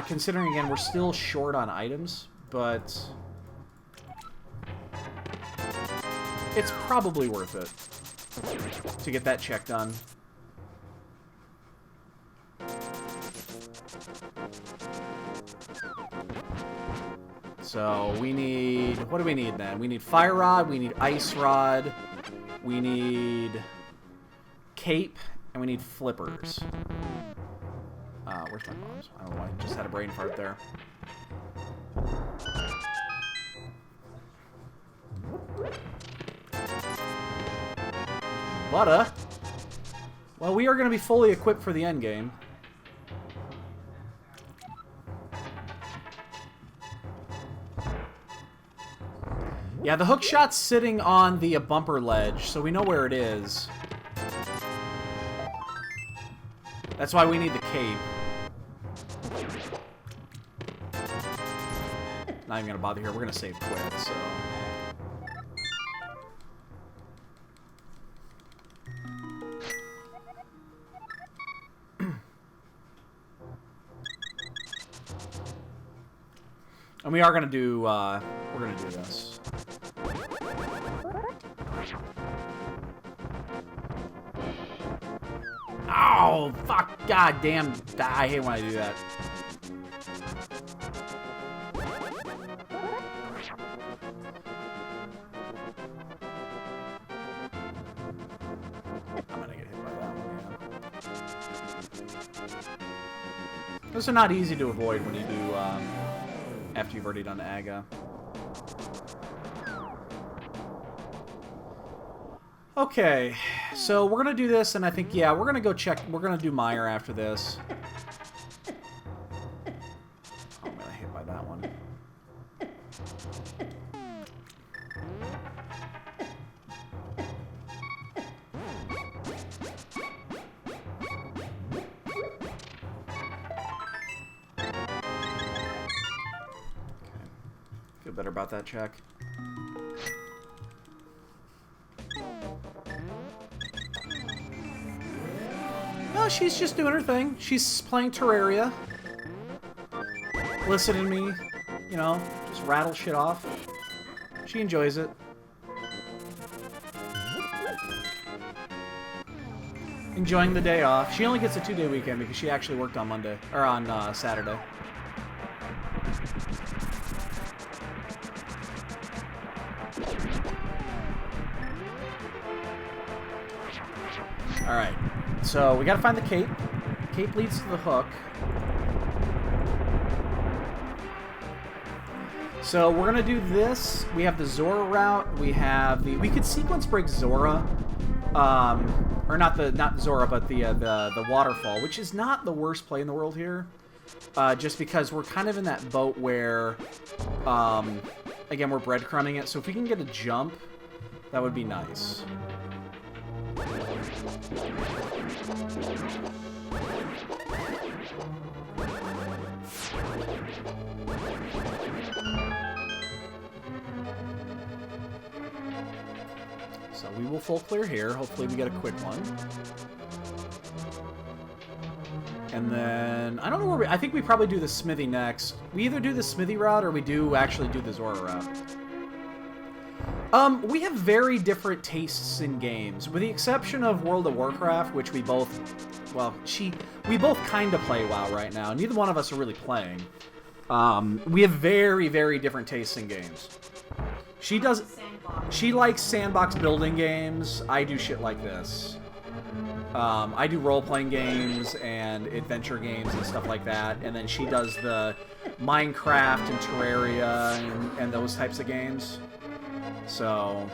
considering, again, we're still short on items, but it's probably worth it to get that check done. So we need, what do we need then? We need Fire Rod, we need Ice Rod, we need Cape, and we need Flippers. Where's my bombs? I don't know why, I just had a brain fart there. Butter. Well, we are going to be fully equipped for the end game. Yeah, the hook shot's sitting on the bumper ledge, so we know where it is. That's why we need the cape. Not even gonna bother here. We're gonna save quit, so. And we are gonna do. We're gonna do this. Oh, fuck. God damn. I hate when I do that. I'm gonna get hit by that one, yeah. Those are not easy to avoid when you do, after you've already done Aga. Okay, so we're gonna do this, and I think, yeah, we're gonna go check. We're gonna do Meyer after this. Oh, I'm gonna hit by that one. Okay. Feel better about that check. She's just doing her thing. She's playing Terraria. Listening to me, you know, just rattle shit off. She enjoys it. Enjoying the day off. She only gets a 2-day weekend because she actually worked on Monday, or on Saturday. Alright. So, we gotta find the cape. Cape leads to the hook. So, we're gonna do this. We have the Zora route. We have the... We could sequence break Zora. Or not Zora, but the waterfall, which is not the worst play in the world here. Just because we're kind of in that boat where... again, we're breadcrumbing it. So, if we can get a jump, that would be nice. So we will full clear here. Hopefully we get a quick one. And then, I don't know where I think we probably do the Smithy next. We either do the Smithy route or we do actually do the Zora route. We have very different tastes in games, with the exception of World of Warcraft, which we both, well, we both kind of play WoW right now. Neither one of us are really playing. We have very, very different tastes in games. She likes sandbox building games. I do shit like this. I do role-playing games and adventure games and stuff like that, and then she does the Minecraft and Terraria and those types of games. So,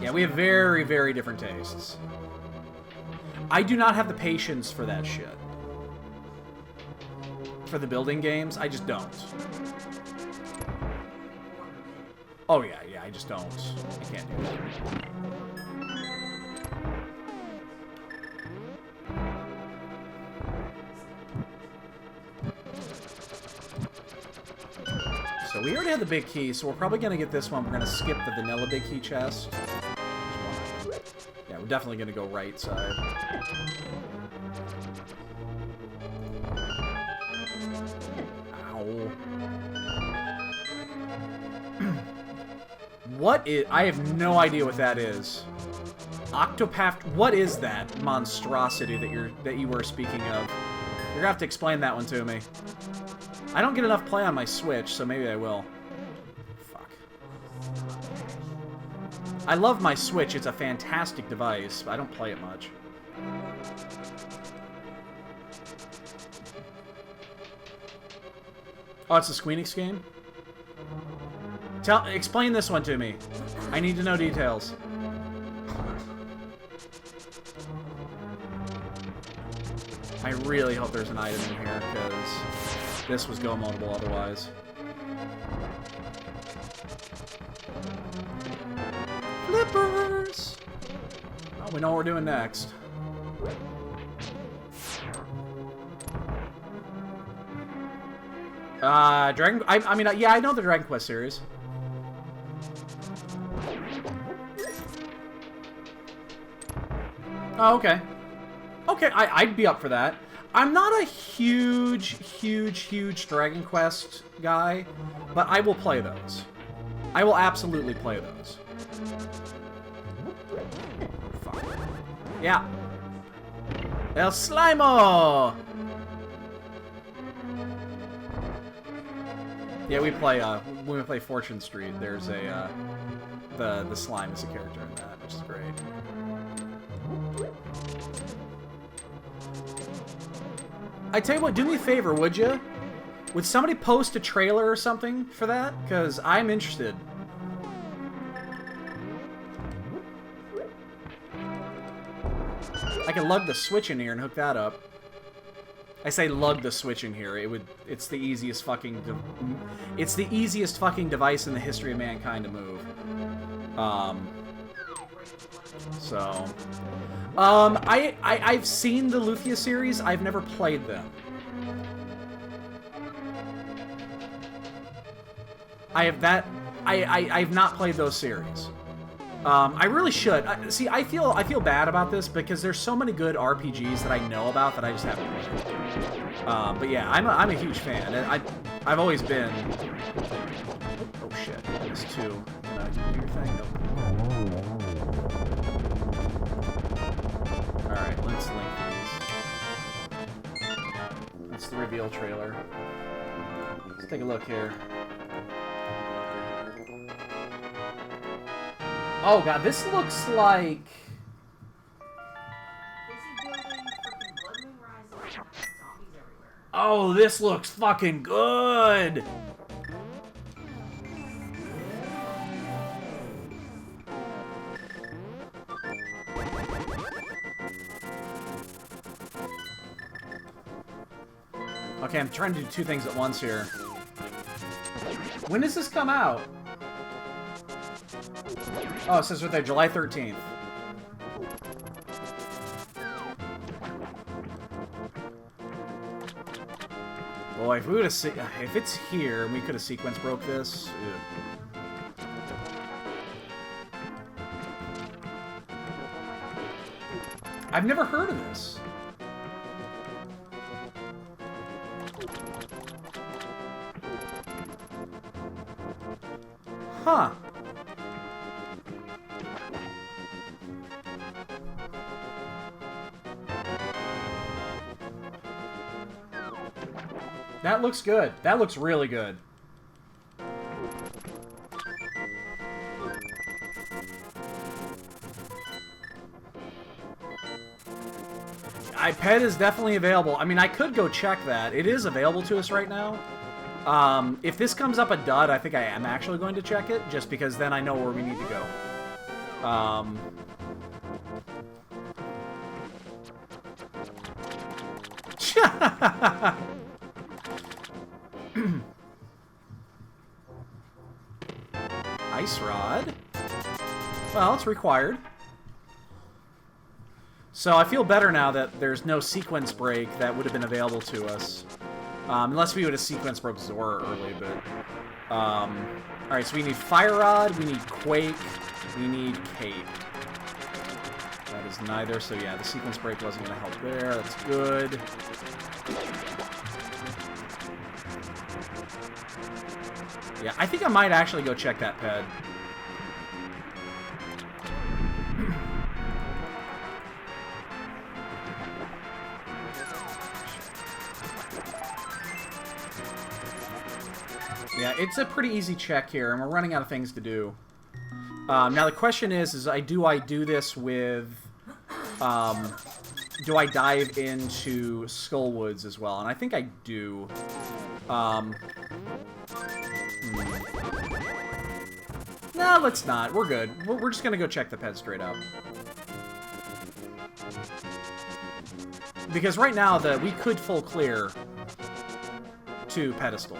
yeah, we have very, very different tastes. I do not have the patience for that shit. For the building games, I just don't. Oh, yeah, I just don't. I can't do that. we already had the big key, so we're probably going to get this one. We're going to skip the vanilla big key chest. Yeah, we're definitely going to go right side. Ow. What is... I have no idea what that is. Octopath... What is that monstrosity that you were speaking of? You're gonna have to explain that one to me. I don't get enough play on my Switch, so maybe I will. Fuck. I love my Switch. It's a fantastic device, but I don't play it much. Oh, it's a Squeenix game? Explain this one to me. I need to know details. I really hope there's an item in here, because this was go-modable otherwise. Flippers! Oh, we know what we're doing next. Dragon... I mean, yeah, I know the Dragon Quest series. Oh, okay. Okay, I'd be up for that. I'm not a huge Dragon Quest guy, but I will play those. I will absolutely play those. Fuck. Yeah. El Slimo! Yeah, we play, when we play Fortune Street, there's a, the slime is a character in that, which is great. I tell you what, do me a favor, would you? Would somebody post a trailer or something for that? Because I'm interested. I can lug the Switch in here and hook that up. I say lug the Switch in here. It's the easiest fucking device in the history of mankind to move. I've seen the Lufia series. I've never played them. I've not played those series. I really should. See, I feel bad about this because there's so many good RPGs that I know about that I just haven't played. But yeah, I'm a huge fan. I've always been. Oh shit! There's two. Do your thing. Nope. All right, let's link these. That's the reveal trailer. Let's take a look here. Oh god, this looks like... Oh, this looks fucking good! Okay, I'm trying to do two things at once here. When does this come out? Oh, it says right there, July 13th. Boy, if we would have if it's here and we could have sequence broke this. Ew. I've never heard of this. Huh. That looks good. That looks really good. iPad is definitely available. I mean, I could go check that. It is available to us right now. If this comes up a dud, I think I am actually going to check it, just because then I know where we need to go. Ice Rod. Well, it's required. So I feel better now that there's no sequence break that would have been available to us. Unless we would have sequence broke Zora early, but... Alright, so we need Fire Rod, we need Quake, we need Cape. That is neither, so yeah, the sequence break wasn't going to help there. That's good. Yeah, I think I might actually go check that ped. Yeah, it's a pretty easy check here, and we're running out of things to do. Now the question is do I do this with, do I dive into Skullwoods as well? And I think I do. No, let's not. We're good. We're just gonna go check the ped straight up. Because right now, we could full clear to Pedestal.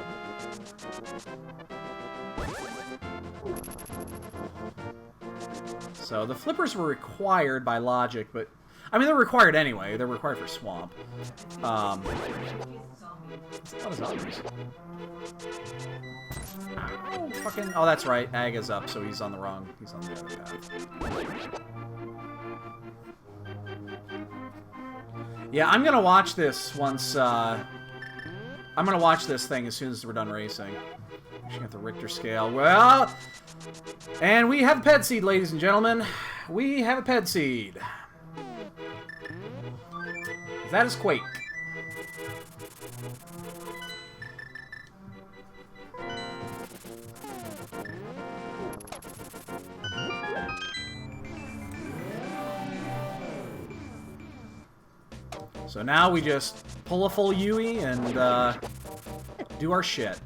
So the flippers were required by logic, but... I mean, they're required anyway. They're required for Swamp. It's not a zombies. Oh, fucking... Oh, that's right. Aga's up, so he's on the wrong... He's on the other path. Yeah, I'm gonna watch this once, I'm gonna watch this thing as soon as we're done racing. Actually got the Richter scale. Well... And we have a ped seed, ladies and gentlemen. We have a ped seed. That is Quake. So now we just pull a full Yui and do our shit.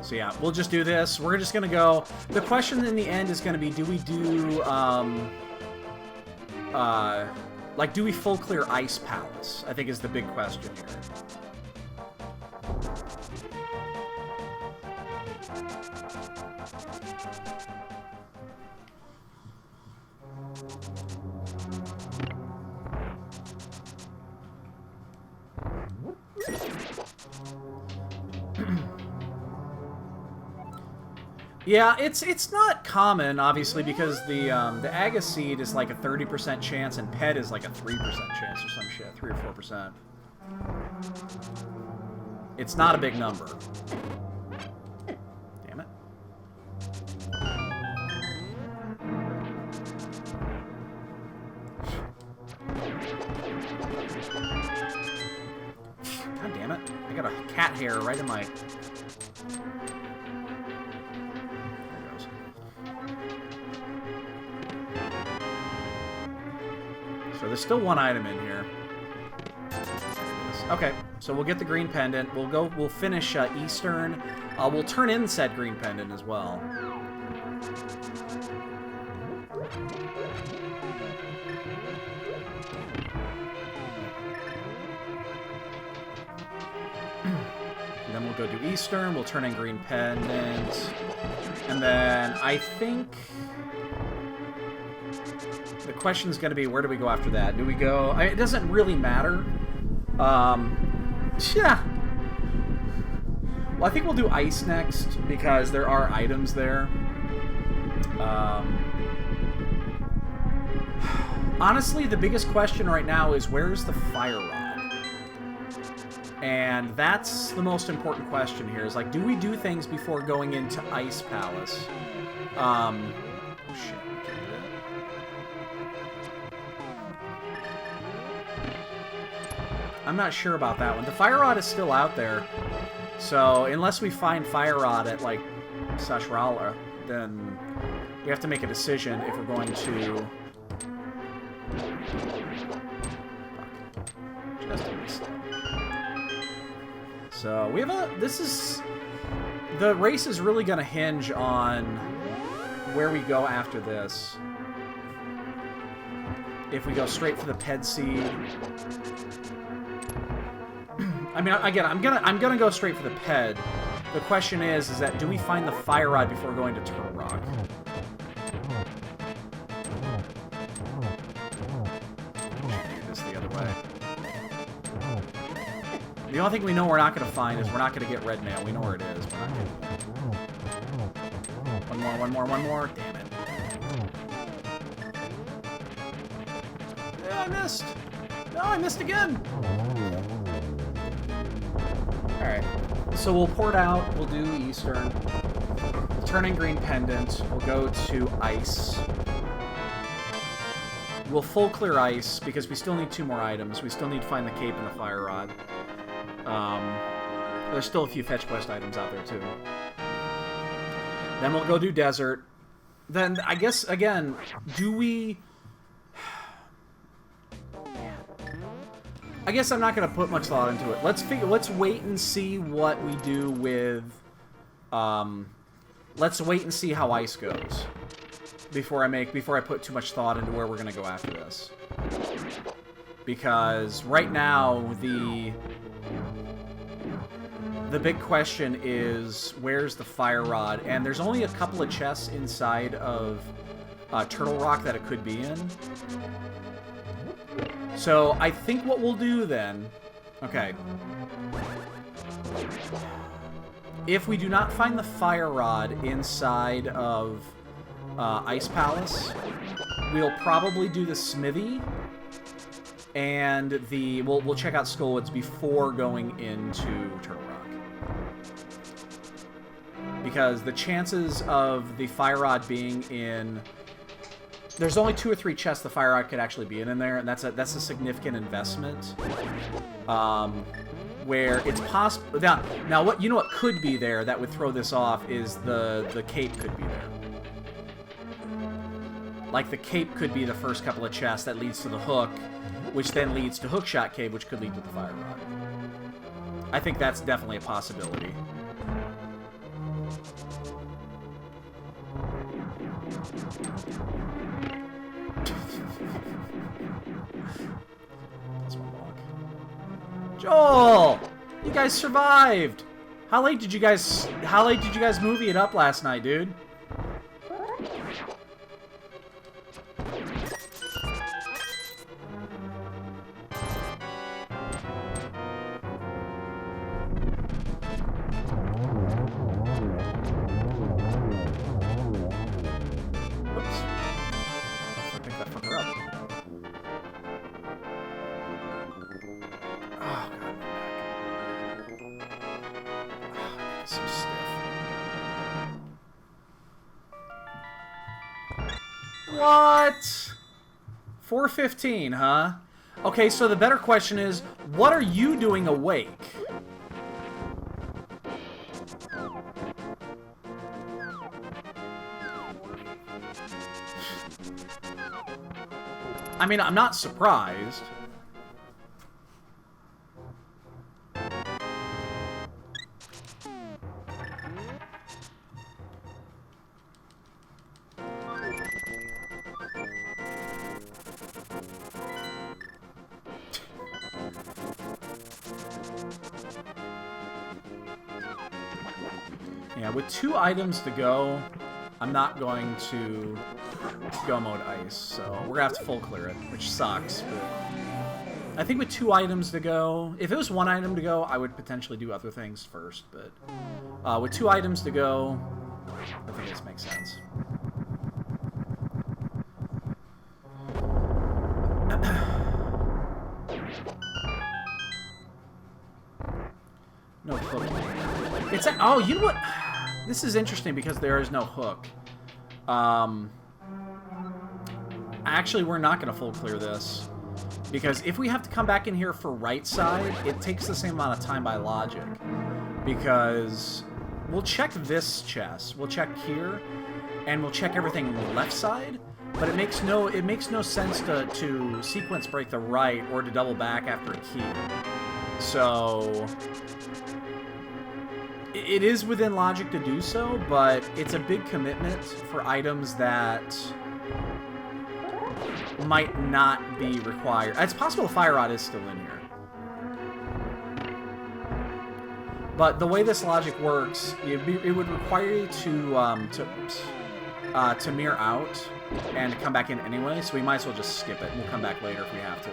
So yeah, we'll just do this. We're just gonna go... The question in the end is gonna be, do we do, like, do we full clear Ice Palace? I think is the big question here. Yeah, it's not common, obviously, because the Aga seed is like a 30% chance, and Ped is like a 3% chance or some shit, 3 or 4%. It's not a big number. Damn it. God damn it. I got a cat hair right in my... So there's still one item in here. Okay, so we'll get the green pendant. We'll finish Eastern. We'll turn in said green pendant as well. And then we'll go do Eastern. We'll turn in green pendant. And then I think... The question's going to be, where do we go after that? Do we go... it doesn't really matter. Yeah. Well, I think we'll do Ice next, because there are items there. Honestly, the biggest question right now is, where's the Fire Rod? And that's the most important question here, is like, do we do things before going into Ice Palace? Oh, shit. I'm not sure about that one. The Fire Rod is still out there. So, unless we find Fire Rod at, like, SRL, then we have to make a decision if we're going to... Just a miss. So, we have a... This is... The race is really going to hinge on where we go after this. If we go straight for the Ped Seed... I mean, again, I'm gonna go straight for the Ped. The question is that do we find the Fire Rod before going to Turtle Rock? The only thing we know we're not going to find is we're not going to get red mail. We know where it is. We're not gonna... One more. Damn it. Yeah, I missed. No, I missed again. Alright. So we'll port out. We'll do Eastern. Turning green pendant. We'll go to ice. We'll full clear ice because we still need 2 more items. We still need to find the cape and the fire rod. There's still a few fetch quest items out there too. Then we'll go do desert. Then I guess again, do we? I guess I'm not gonna put much thought into it. Let's wait and see what we do with. Let's wait and see how ice goes before I put too much thought into where we're gonna go after this. Because right now the big question is where's the fire rod, and there's only a couple of chests inside of Turtle Rock that it could be in. So I think what we'll do then, okay, if we do not find the fire rod inside of Ice Palace, we'll probably do the smithy, and we'll check out Skullwoods before going into Turtle Rock. Because the chances of the fire rod being in... There's only 2 or 3 chests the fire rod could actually be in there, and that's a significant investment. Where it's possible... Now, what you know what could be there that would throw this off is the cape could be there. Like, the cape could be the first couple of chests that leads to the hook, which then leads to Hookshot Cave, which could lead to the fire rod. I think that's definitely a possibility. That's one block. Joel! You guys survived! How late did you guys movie it up last night, dude? What? 4:15, huh? Okay, so the better question is, what are you doing awake? I mean, I'm not surprised. Yeah, with 2 items to go, I'm not going to go mode ice, so we're gonna have to full clear it, which sucks, but I think with 2 items to go, if it was 1 item to go, I would potentially do other things first, but with 2 items to go, I think this makes sense. No hook. Oh, you know what? This is interesting because there is no hook. Actually, we're not going to full clear this. Because if we have to come back in here for right side, it takes the same amount of time by logic. Because we'll check this chest. We'll check here. And we'll check everything left side. But it makes no sense to sequence break the right or to double back after a key. So... it is within logic to do so, but it's a big commitment for items that might not be required. It's possible the fire rod is still in here. But the way this logic works, it would require you to mirror out and come back in anyway, so we might as well just skip it. We'll come back later if we have to.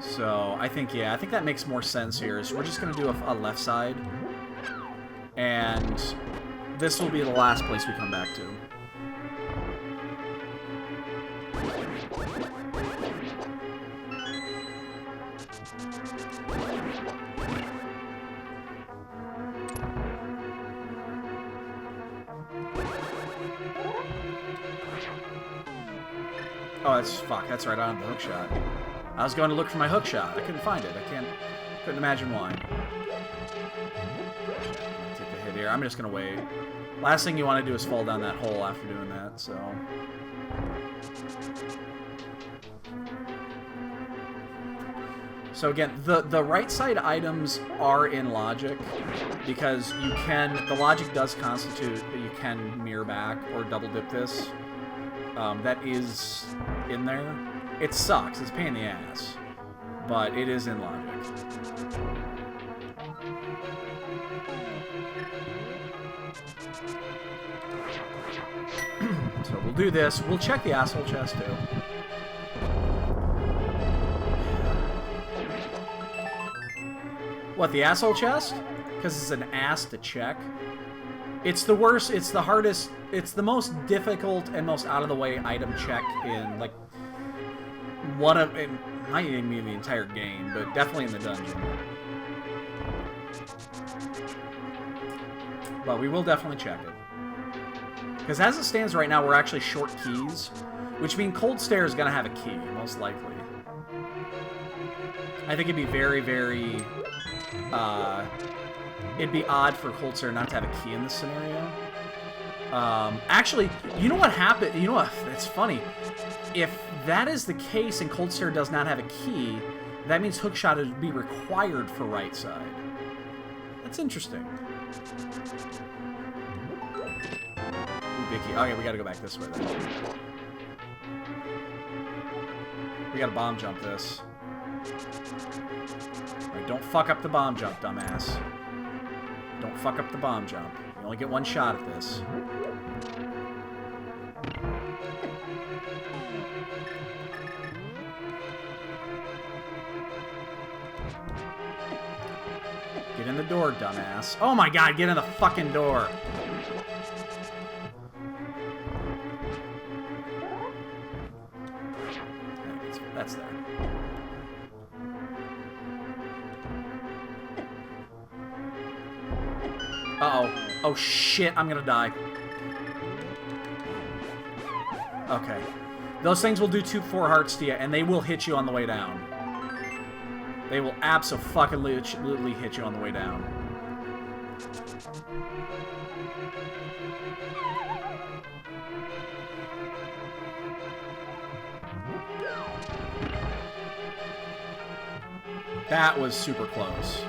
So, I think that makes more sense here. So we're just going to do a left side. And this will be the last place we come back to. Oh, that's right on the hook shot. I was going to look for my hook shot. I couldn't find it. Couldn't imagine why. Take the hit here. I'm just going to wait. Last thing you want to do is fall down that hole after doing that, so... So again, the right side items are in logic, because the logic does constitute that you can mirror back or double dip this. That is in there. It sucks, it's a pain in the ass, but it is in logic. So we'll do this. We'll check the asshole chest too. What, the asshole chest? Because it's an ass to check. It's the worst, it's the hardest, it's the most difficult and most out-of-the-way item check in, like, it might even be in the entire game, but definitely in the dungeon. But we will definitely check it. Because as it stands right now, we're actually short keys, which means Cold Stare is going to have a key, most likely. I think it'd be very, very... it'd be odd for Cold Stare not to have a key in this scenario. Actually, you know what happened? You know what? It's funny. If that is the case and Cold Stare does not have a key, that means Hookshot would be required for right side. That's interesting. Ooh, big key. Okay, we gotta go back this way then. We gotta bomb jump this. Alright, don't fuck up the bomb jump, dumbass. Don't fuck up the bomb jump. You only get one shot at this. Get in the door, dumbass. Oh my god, get in the fucking door. That's there. Uh-oh. Oh shit, I'm gonna die. Okay. Those things will do 2-4 hearts to you, and they will hit you on the way down. They will abso-fucking-lutely hit you on the way down. That was super close.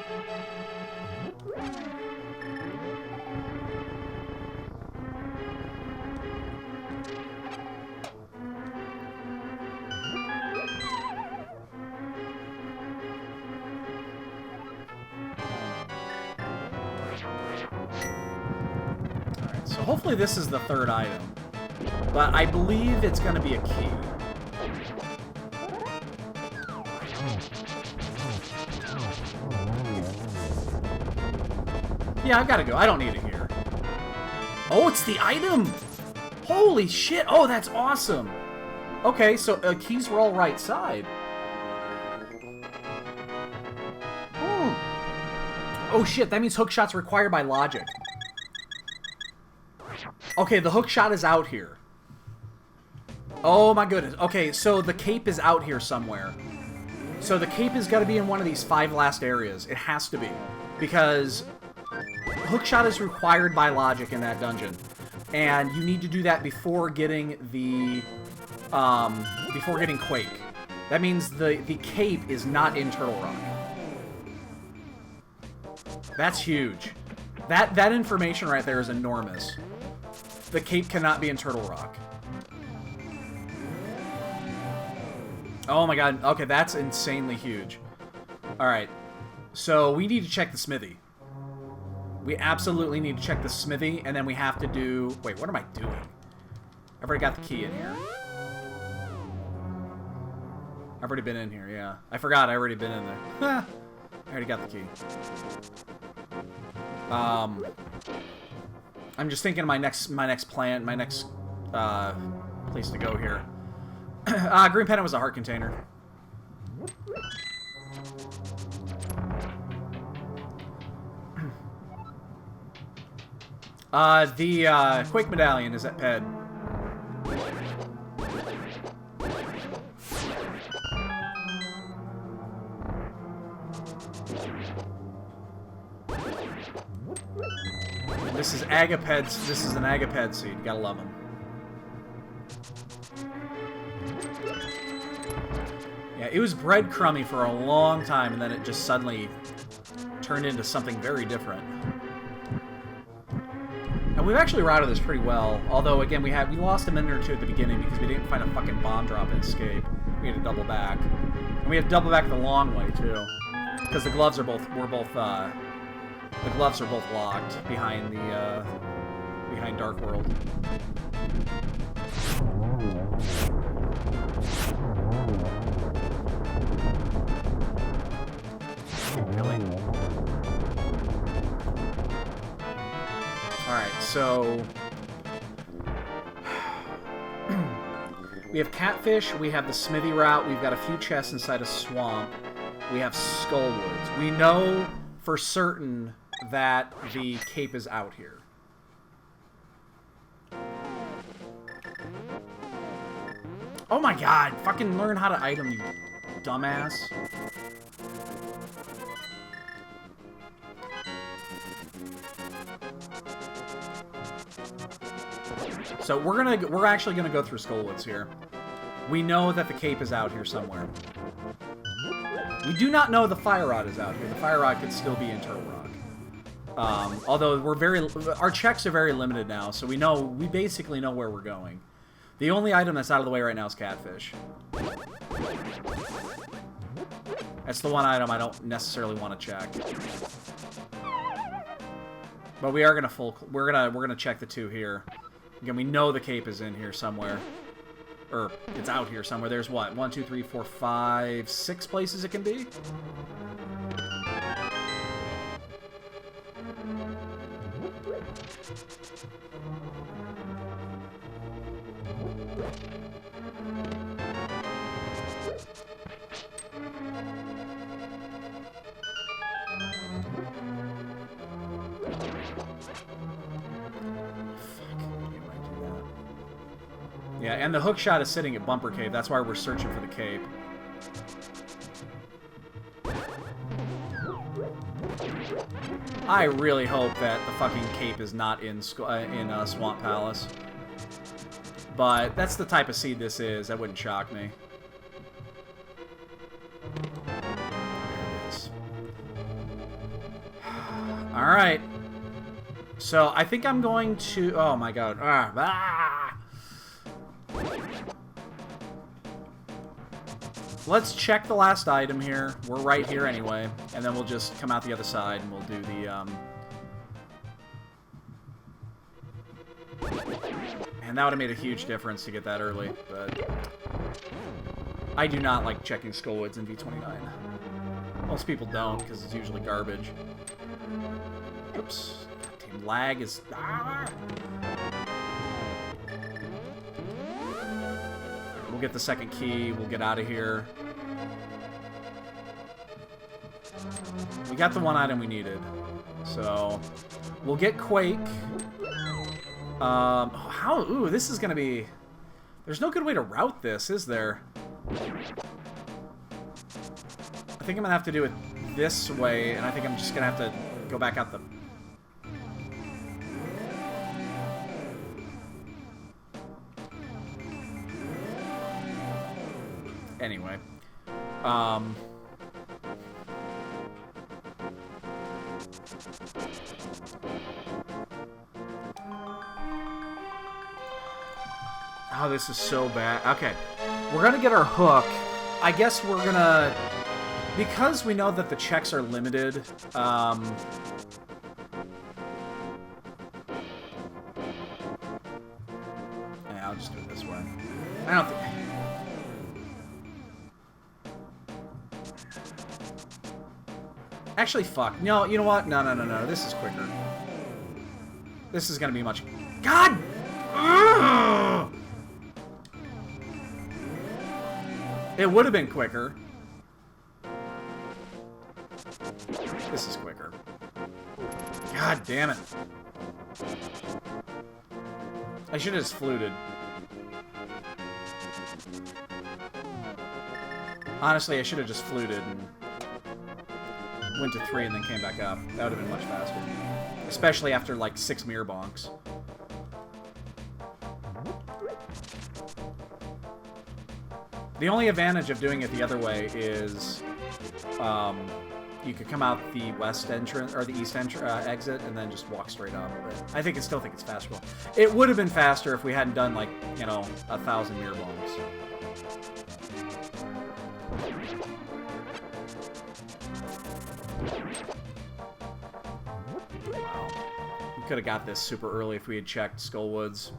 So hopefully this is the third item, but I believe it's going to be a key. Yeah, I've got to go. I don't need it here. Oh, it's the item! Holy shit! Oh, that's awesome! Okay, so keys were all right side. Oh shit, that means hookshot's required by logic. Okay, the hook shot is out here. Oh my goodness. Okay, so the cape is out here somewhere. So the cape has got to be in one of these 5 last areas. It has to be. Because hook shot is required by logic in that dungeon. And you need to do that before getting the... before getting Quake. That means the cape is not in Turtle Rock. That's huge. That information right there is enormous. The cape cannot be in Turtle Rock. Oh my god. Okay, that's insanely huge. Alright. So we need to check the smithy. We absolutely need to check the smithy, and then we have to do... Wait, what am I doing? I've already got the key in here. I've already been in here, yeah. I forgot I already been in there. I already got the key. I'm just thinking of my next plan, my next place to go here. Green Pennant was a heart container. The Quake Medallion is at Ped. This is Agaped's. This is an Agaped seed. You gotta love them. Yeah, it was breadcrumby for a long time, and then it just suddenly turned into something very different. And we've actually routed this pretty well. Although, again, we lost a minute or two at the beginning because we didn't find a fucking bomb drop and escape. We had to double back, and we had to double back the long way too, because the gloves are both the gloves are both locked behind the behind Dark World. Really? Alright, so... we have Catfish, we have the Smithy route, we've got a few chests inside a swamp, we have Skullwoods. We know for certain that the cape is out here. Oh my god! Fucking learn how to item, you dumbass. So we're actually gonna go through Skullwoods here. We know that the cape is out here somewhere. We do not know the Fire Rod is out here. The Fire Rod could still be in Turtle Rock. Although our checks are very limited now, so we basically know where we're going. The only item that's out of the way right now is Catfish. That's the one item I don't necessarily want to check. But we are we're gonna check the two here. Again, we know the cape is in here somewhere. Or, it's out here somewhere. There's what? 1, 2, 3, 4, 5, 6 places it can be? Yeah, and the hookshot is sitting at Bumper Cave. That's why we're searching for the cape. I really hope that the fucking cape is not in Swamp Palace. But that's the type of seed this is. That wouldn't shock me. There it is. Alright. So, I think I'm going to... Oh my god. Let's check the last item here. We're right here anyway. And then we'll just come out the other side and we'll do the... And that would have made a huge difference to get that early, but... I do not like checking Skullwoods in V29. Most people don't, because it's usually garbage. Oops. Goddamn lag is... We'll get the second key. We'll get out of here. We got the one item we needed. So, we'll get Quake. Ooh, this is gonna be... There's no good way to route this, is there? I think I'm gonna have to do it this way, and I think I'm just gonna have to go back out the... Anyway. Oh, this is so bad. Okay. We're gonna get our hook. I guess we're gonna... Because we know that the checks are limited, yeah, I'll just do it this way. I don't think... Actually, fuck. No, you know what? No. This is quicker. This is gonna be much... God! Ugh! It would have been quicker. This is quicker. God damn it. I should have just fluted. Honestly, I should have just fluted and went to 3 and then came back up. That would have been much faster. Especially after, like, 6 mirror bonks. The only advantage of doing it the other way is you could come out the west entrance, or the east exit, and then just walk straight up. But I still think it's faster. It would have been faster if we hadn't done, like, you know, 1,000 mirror bonks. Wow. We could have got this super early if we had checked Skullwoods.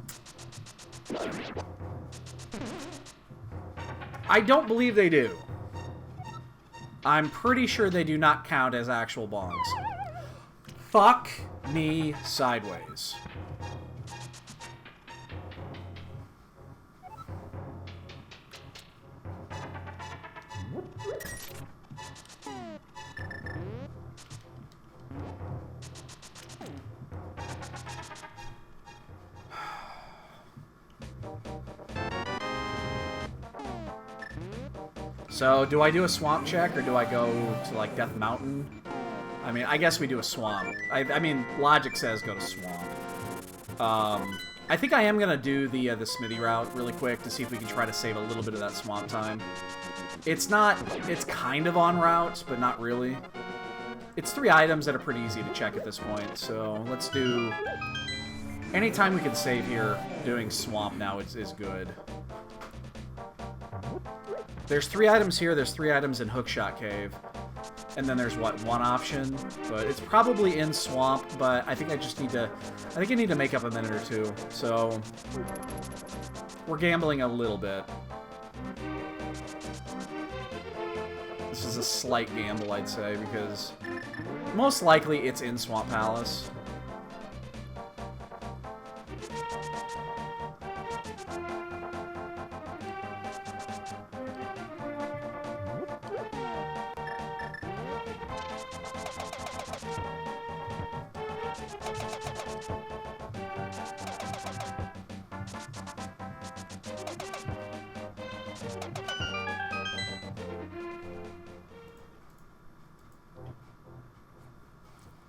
I don't believe they do. I'm pretty sure they do not count as actual bongs. Fuck me sideways. So, do I do a swamp check, or do I go to, like, Death Mountain? I mean, I guess we do a swamp. I mean, logic says go to swamp. I think I am gonna do the Smithy route really quick to see if we can try to save a little bit of that swamp time. It's kind of en route, but not really. It's 3 items that are pretty easy to check at this point, so let's do... Anytime we can save here, doing swamp now is good. There's 3 items here, there's 3 items in Hookshot Cave. And then there's, what, 1 option? But it's probably in Swamp, but I think I need to make up a minute or 2. So, we're gambling a little bit. This is a slight gamble, I'd say, because most likely it's in Swamp Palace.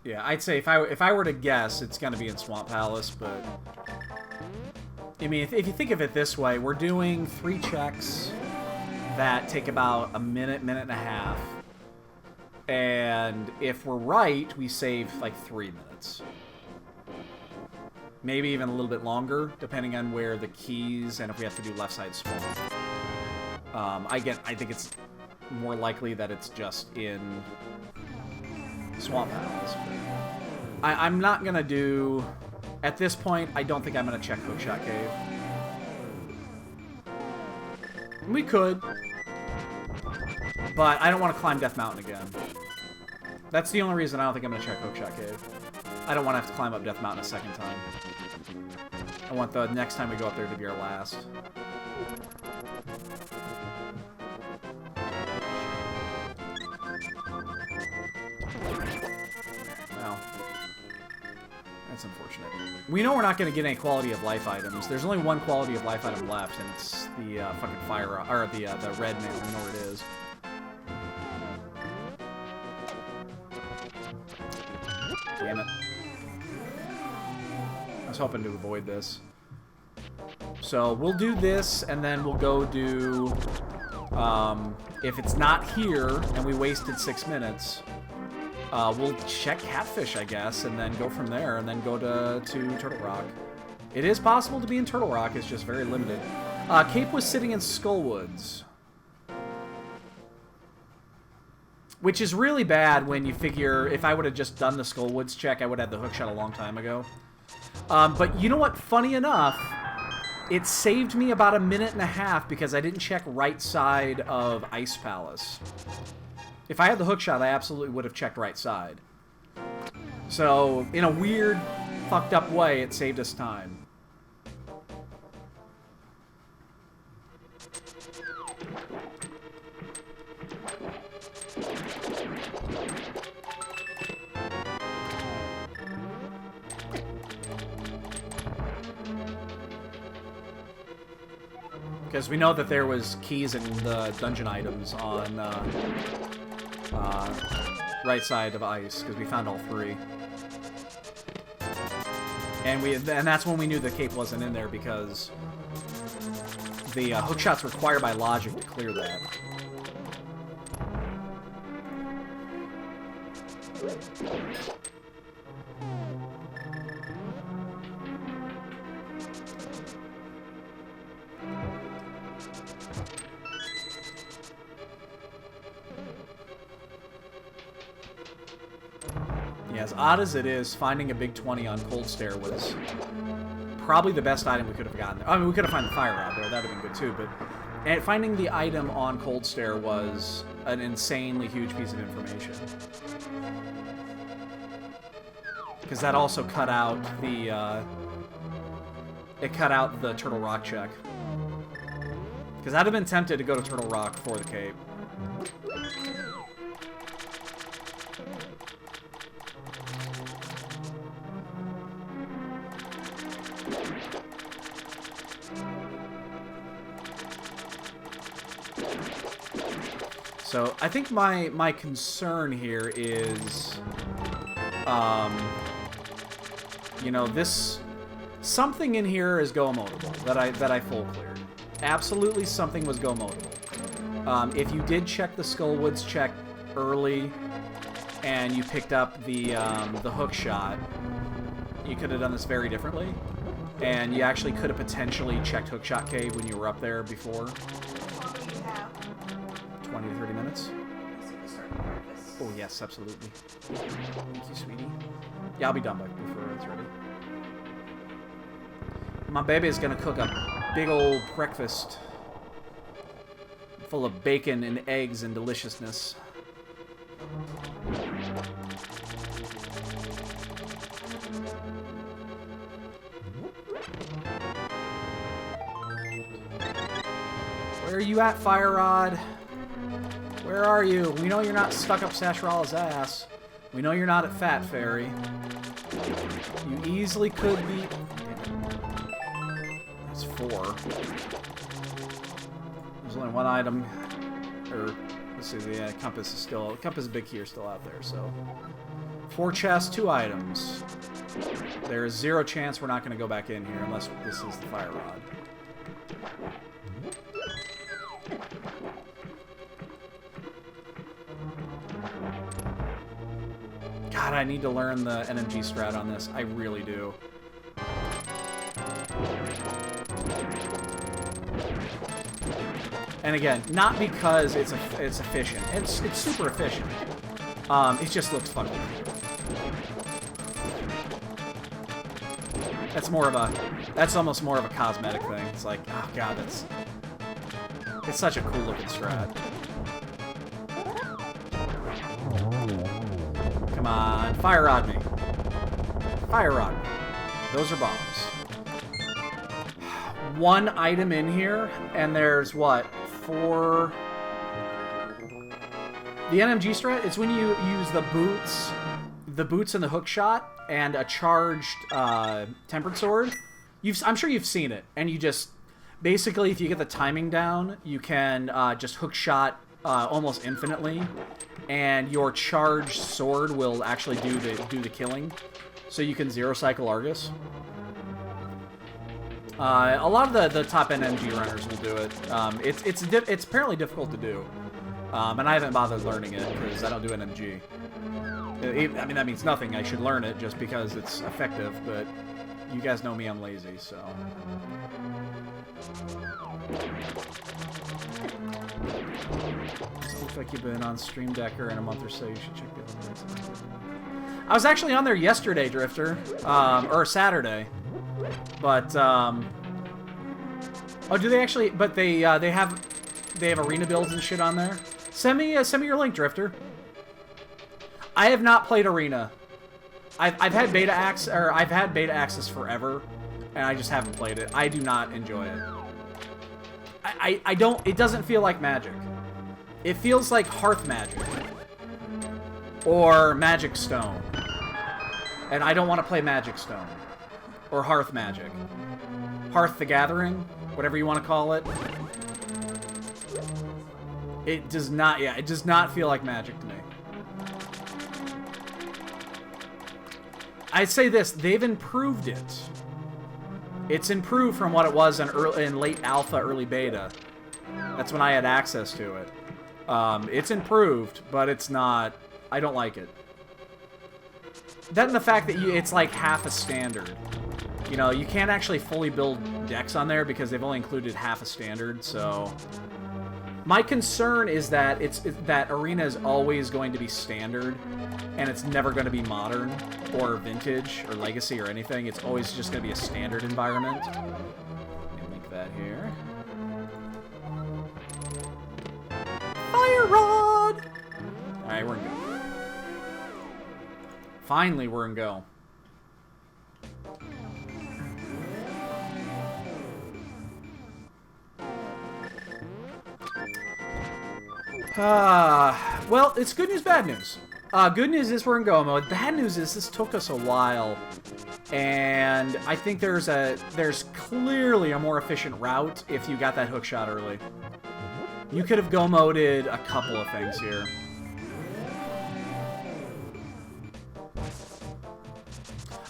Yeah, I'd say if I were to guess, it's gonna be in Swamp Palace, but I mean, if you think of it this way, we're doing 3 checks that take about a minute and a half, and if we're right, we save like 3 minutes, maybe even a little bit longer, depending on where the keys and if we have to do left side swamp. I think it's more likely that it's just in Swamp Palace. I'm not gonna do... At this point, I don't think I'm gonna check Hookshot Cave. We could. But I don't want to climb Death Mountain again. That's the only reason I don't think I'm gonna check Hookshot Cave. I don't want to have to climb up Death Mountain a second time. I want the next time we go up there to be our last. Well, that's unfortunate. We know we're not going to get any quality of life items. There's only 1 quality of life item left, and it's the fucking fire, or the red mail. We know where it is. Damn it. I was hoping to avoid this. So we'll do this, and then we'll go do... if it's not here, and we wasted 6 minutes... we'll check Catfish, I guess, and then go from there, and then go to Turtle Rock. It is possible to be in Turtle Rock, it's just very limited. Cape was sitting in Skullwoods. Which is really bad when you figure if I would have just done the Skullwoods check, I would have had the hookshot a long time ago. But you know what? Funny enough, it saved me about a minute and a half because I didn't check right side of Ice Palace. If I had the hookshot, I absolutely would have checked right side. So, in a weird, fucked up way, it saved us time. Because we know that there was keys in the dungeon items on right side of ice, because we found all 3. And that's when we knew the cape wasn't in there, because the hookshot's required by logic to clear that. Yeah, as odd as it is, finding a big 20 on Cold Stare was probably the best item we could have gotten. I mean, we could have found the fire rod there. That would have been good too, but finding the item on Cold Stare was an insanely huge piece of information. Because that also cut out the Turtle Rock check. Because I'd have been tempted to go to Turtle Rock for the cape. So I think my concern here is, you know, something in here is go-modable that I full cleared. Absolutely, something was go-modable. If you did check the Skullwoods check early, and you picked up the hook shot, you could have done this very differently, and you actually could have potentially checked Hookshot Cave when you were up there before. 20 to 30 minutes. Oh, yes, absolutely. Thank you, sweetie. Yeah, I'll be done before it's ready. My baby is going to cook a big old breakfast full of bacon and eggs and deliciousness. Where are you at, Fire Rod? Where are you? We know you're not stuck up Sashrala's ass. We know you're not at Fat Fairy. You easily could be... That's 4. There's only one item. Or, let's see, the compass is still... Compass Big Key are still out there, so... 4 chests, 2 items. There is 0 chance we're not going to go back in here unless this is the Fire Rod. God, I need to learn the NMG strat on this. I really do. And again, not because it's efficient. It's super efficient. It just looks fucking cool. That's almost more of a cosmetic thing. It's like, oh god, it's such a cool looking strat. Come on, fire rod me. Fire rod me. Those are bombs. 1 item in here, and there's what? 4... The NMG strat, it's when you use the boots and the hook shot, and a charged tempered sword. I'm sure you've seen it, and you just... Basically, if you get the timing down, you can just hook shot almost infinitely, and your charged sword will actually do the killing, so you can zero cycle Argus. A lot of the top end MG runners will do it. It's apparently difficult to do, and I haven't bothered learning it because I don't do NMG. I mean, that means nothing. I should learn it just because it's effective, but you guys know me, I'm lazy, so. Looks like you've been on Stream Decker in a month or so. You should check the other ones. I was actually on there yesterday, Drifter, or Saturday, but oh, do they actually? But they have arena builds and shit on there. Send me your link, Drifter. I have not played arena. I've had beta access forever, and I just haven't played it. I do not enjoy it. I don't. It doesn't feel like Magic. It feels like Hearth Magic or Magic Stone, and I don't want to play Magic Stone or Hearth Magic, Hearth the Gathering, whatever you want to call it. It does not. Yeah, it does not feel like Magic to me. I'd say this: they've improved it. It's improved from what it was in late alpha, early beta. That's when I had access to it. It's improved, but it's not. I don't like it. That and the fact that it's like half a standard. You know, you can't actually fully build decks on there because they've only included half a standard. So, my concern is that that arena is always going to be standard, and it's never going to be modern or vintage or legacy or anything. It's always just going to be a standard environment. Let me link that here. Fire Rod! Alright, we're in go. Finally, we're in go. Well, it's good news, bad news. Good news is we're in go mode. Bad news is this took us a while, and I think there's clearly a more efficient route if you got that hook shot early. You could have go moded a couple of things here.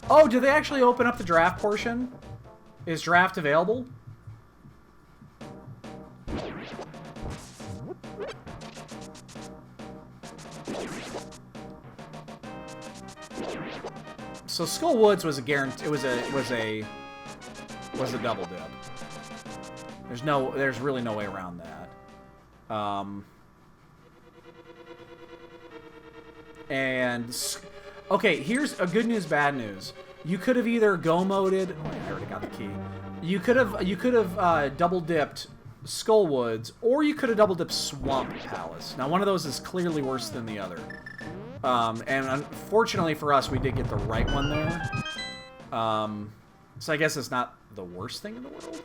Oh, did they actually open up the draft portion? Is draft available? So Skull Woods was a guarantee. It was a double dip. There's really no way around that. Okay, here's a good news, bad news. You could have either go moded. Oh, I already got the key. You could have double dipped Skull Woods, or you could have double dipped Swamp Palace. Now, one of those is clearly worse than the other. And unfortunately for us, we did get the right one there. So I guess it's not the worst thing in the world.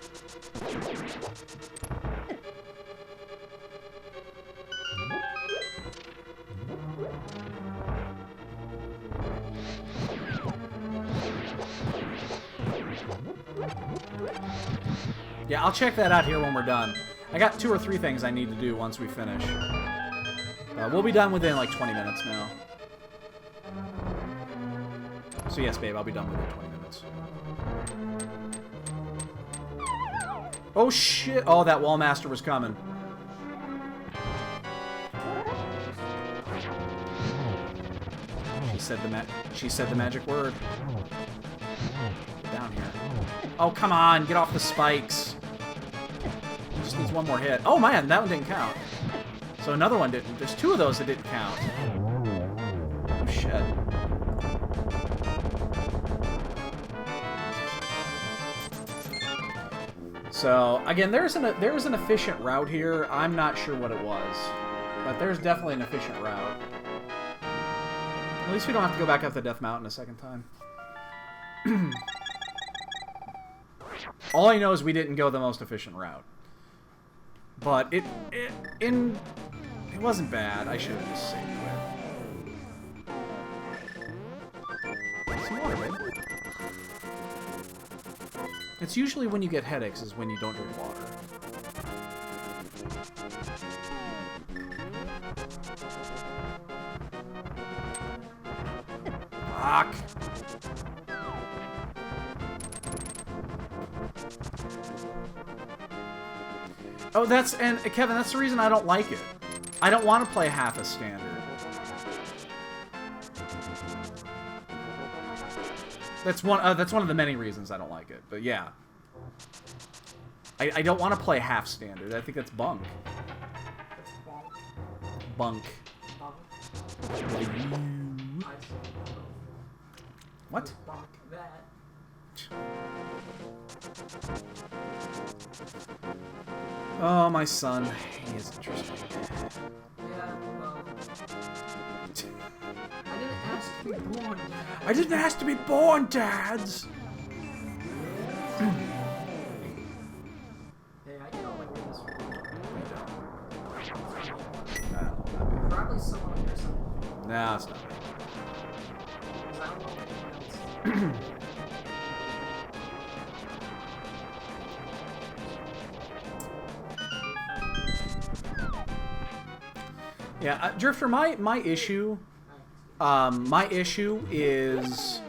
Yeah, I'll check that out here when we're done. I got 2 or 3 things I need to do once we finish. We'll be done within like 20 minutes now. So yes, babe, I'll be done within 20 minutes. Oh shit! Oh, that Wallmaster was coming. She said the magic word. Get down here. Oh, come on, get off the spikes. Just needs one more hit. Oh man, that one didn't count. So another one didn't. There's 2 of those that didn't count. Oh shit. So again, there was an efficient route here. I'm not sure what it was, but there's definitely an efficient route. At least we don't have to go back up the Death Mountain a second time. All I know is we didn't go the most efficient route. But it wasn't bad. I should have just saved quit. Some water, babe. It's usually when you get headaches is when you don't drink water. Fuck. Oh, and Kevin, that's the reason I don't like it. I don't want to play half a standard. That's one of the many reasons I don't like it. But yeah. I don't want to play half standard. I think that's bunk. It's bonk. Bunk. Bonk. What? Bonk that. Oh, my son. He is interesting. Yeah, well. I didn't ask to be born, Dad. I didn't ask to be born, dads! Hey, I get all my wins from No, probably someone on your side. nah, it's not. Because I don't know what the wins. Yeah, Drifter, my issue is,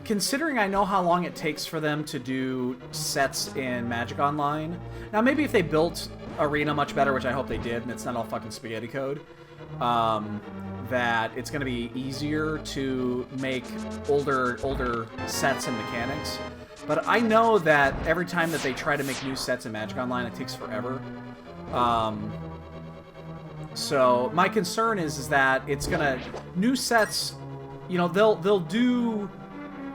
considering I know how long it takes for them to do sets in Magic Online. Now, maybe if they built Arena much better, which I hope they did, and it's not all fucking spaghetti code, that it's going to be easier to make older sets and mechanics. But I know that every time that they try to make new sets in Magic Online, it takes forever. So my concern is that it's gonna new sets, you know, they'll do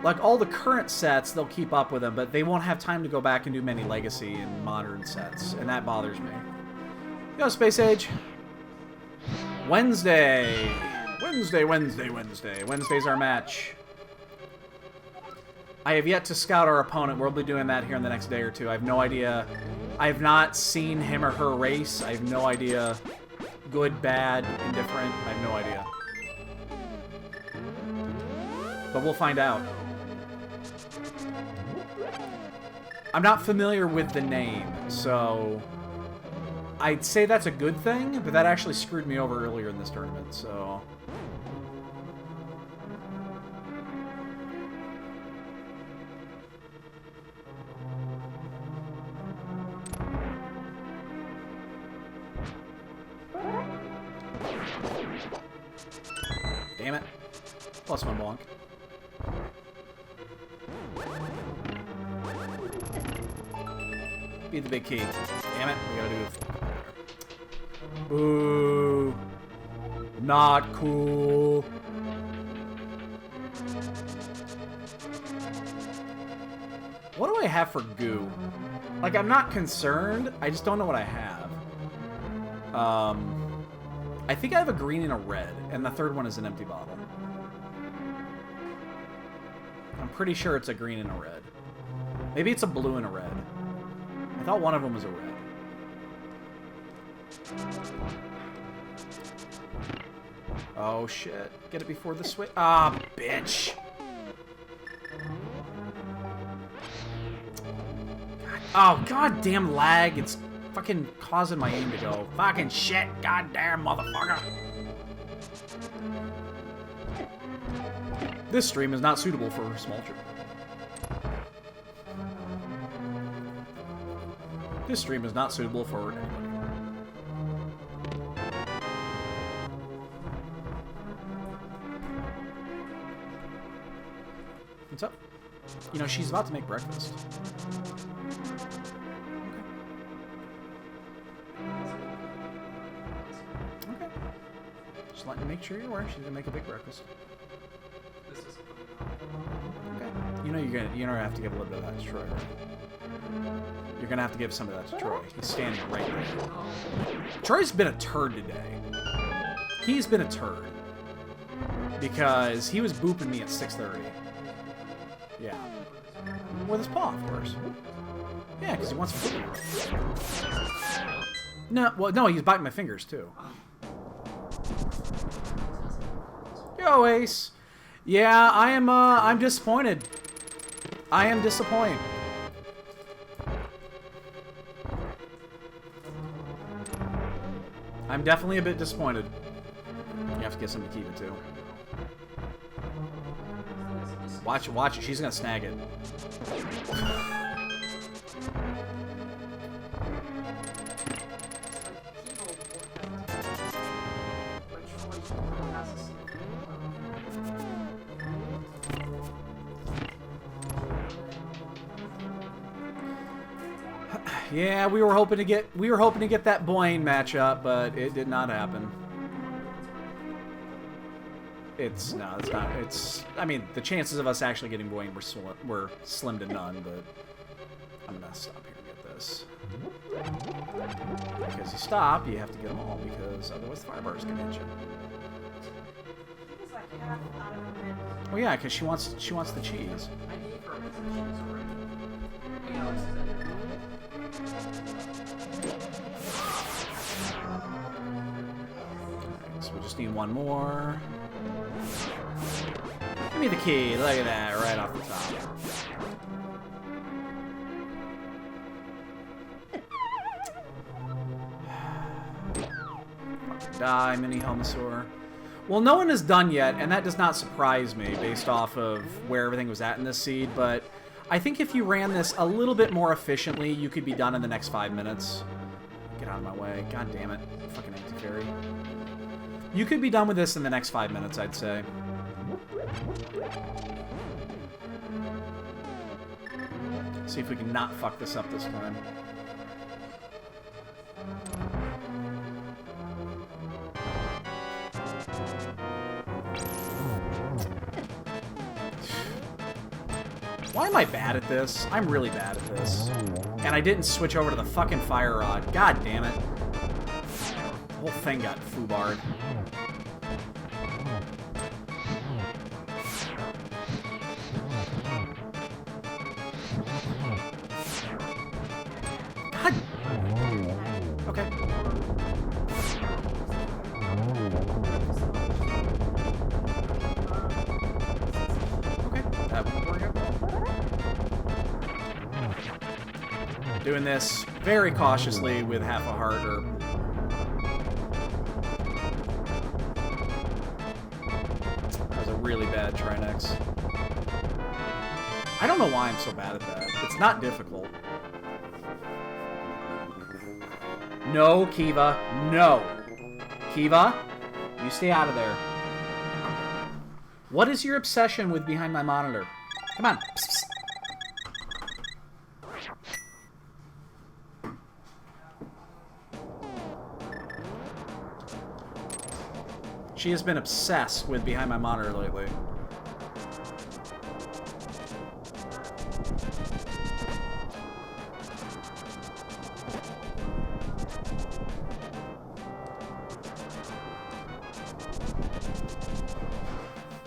like all the current sets, they'll keep up with them, but they won't have time to go back and do many legacy and modern sets, and that bothers me. Yo, Space Age. Wednesday's our match. I have yet to scout our opponent. We'll be doing that here in the next day or two. I have no idea. I have not seen him or her race. I have no idea. Good, bad, indifferent. I have no idea. But we'll find out. I'm not familiar with the name, so I'd say that's a good thing, but that actually screwed me over earlier in this tournament, so... Damn it. Plus one bonk. Beat the big key. Damn it. We gotta do... Boo. Not cool. What do I have for goo? Like, I'm not concerned. I just don't know what I have. I think I have a green and a red, and the third one is an empty bottle. I'm pretty sure it's a green and a red. Maybe it's a blue and a red. I thought one of them was a red. Oh, shit. Get it before the switch. Ah, bitch. God. Oh, goddamn lag. It's fucking causing my aim to go. Fucking shit. Goddamn motherfucker. This stream is not suitable for small children. This stream is not suitable for anybody. What's up? You know, she's about to make breakfast. Okay. Just let me make sure you're aware. She's gonna make a big breakfast. Okay. You know you're gonna have to give a little bit of that to Troy, right? You're gonna have to give some of that to Troy. He's standing right there. Troy's been a turd today. He's been a turd. Because he was booping me at 6:30. Yeah. With his paw, of course. Yeah, because he wants food. No, well, no, he's biting my fingers, too. Yo, Ace. Yeah, I'm disappointed. I am disappointed. I'm definitely a bit disappointed. You have to get something to keep it, too. Watch it, watch it. She's gonna snag it. Yeah, we were hoping to get that Boyne matchup, but it did not happen. It's not. I mean, the chances of us actually getting Boyne were slim to none, but I'm gonna stop here and get this. Because you stop, you have to get them all, because otherwise the fire bars can hit you. It's like half out of a minute. Well, yeah, because she wants the cheese. I gave her a message. She's already. Alex is in there. Okay, so we just need one more. Give me the key. Look at that, right off the top. Die, mini Homosaur. Well, no one is done yet, and that does not surprise me based off of where everything was at in this seed, but I think if you ran this a little bit more efficiently, you could be done in the next 5 minutes. Get out of my way. God damn it. Fucking anti-fairy. You could be done with this in the next 5 minutes, I'd say. See if we can not fuck this up this time. Why am I bad at this? I'm really bad at this. And I didn't switch over to the fucking fire rod. God damn it. The whole thing got foobarred. God. Okay. Okay, that won't work out. Doing this very cautiously with half a heart, or... That was a really bad Trinex. I don't know why I'm so bad at that. It's not difficult. No, Kiva. No. Kiva, you stay out of there. What is your obsession with behind my monitor? Come on. Psst, psst. She has been obsessed with behind my monitor lately.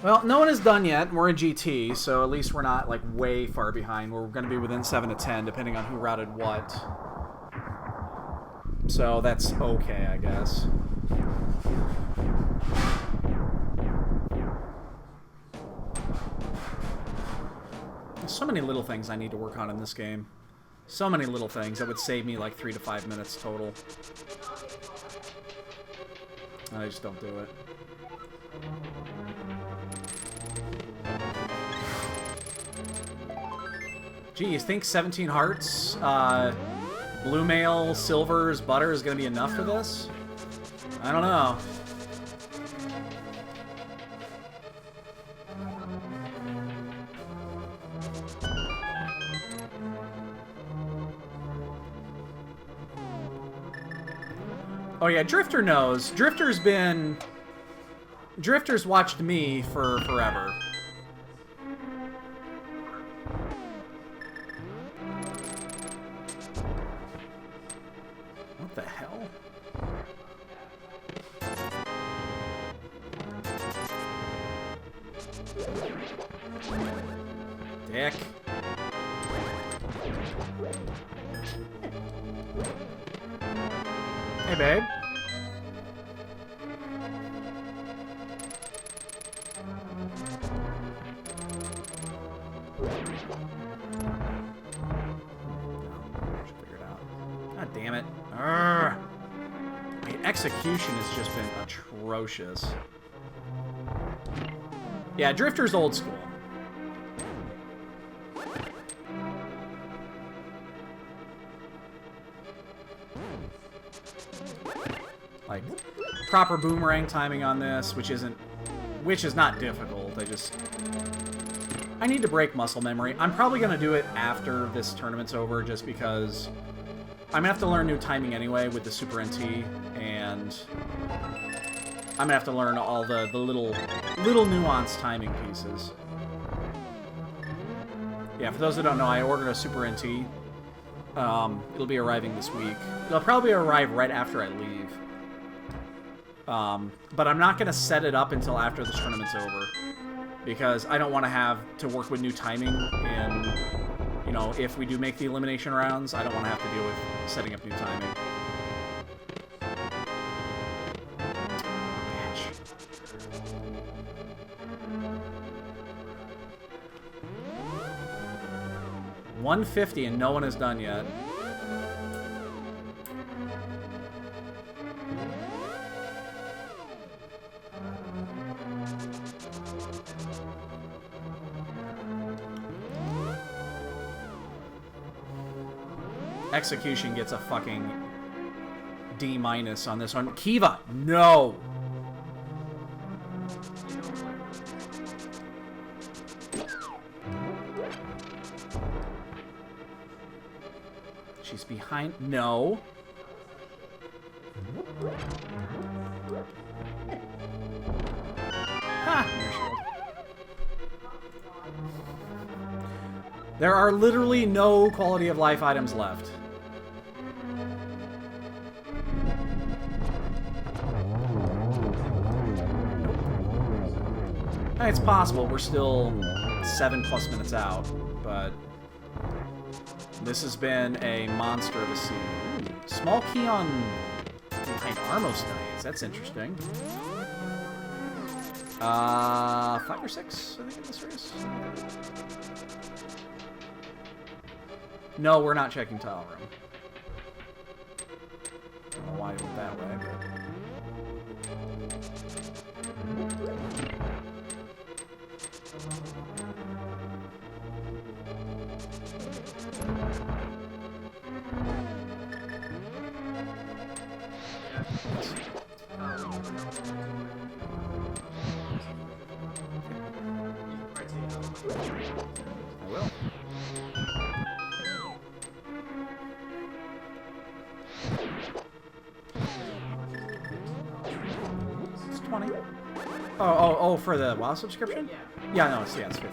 Well, no one is done yet. We're in GT, so at least we're not like way far behind. We're going to be within 7 to 10, depending on who routed what. So that's okay, I guess. There's so many little things I need to work on in this game. So many little things that would save me like 3 to 5 minutes total. And I just don't do it. Gee, you think 17 hearts, blue mail, silvers, butter is going to be enough for this? I don't know. Oh yeah, Drifter knows. Drifter's watched me for forever. What the hell? Dick. Hey, babe. God damn it. Urgh. The execution has just been atrocious. Yeah, Drifter's old school. Like, proper boomerang timing on this, which is not difficult. I need to break muscle memory. I'm probably going to do it after this tournament's over, just because I'm gonna have to learn new timing anyway with the Super NT, and I'm gonna have to learn all the little nuanced timing pieces. Yeah, for those that don't know, I ordered a Super NT. It'll be arriving this week. It'll probably arrive right after I leave. But I'm not gonna set it up until after this tournament's over, because I don't want to have to work with new timing, and you know, if we do make the elimination rounds, I don't want to have to deal with setting up new timing. Bitch. $150 and no one is done yet. Execution gets a fucking D- on this one. Kiva, no. She's behind. No. Ha! There are literally no quality of life items left. It's possible. We're still 7+ minutes out, but this has been a monster of a scene. Ooh, small key on behind Armos Knights. That's interesting. 5 or 6, I think, in this race. No, we're not checking tile room. I don't know why it went that way, but... I will. It's 20. Oh, for the WoW subscription? Yeah, no,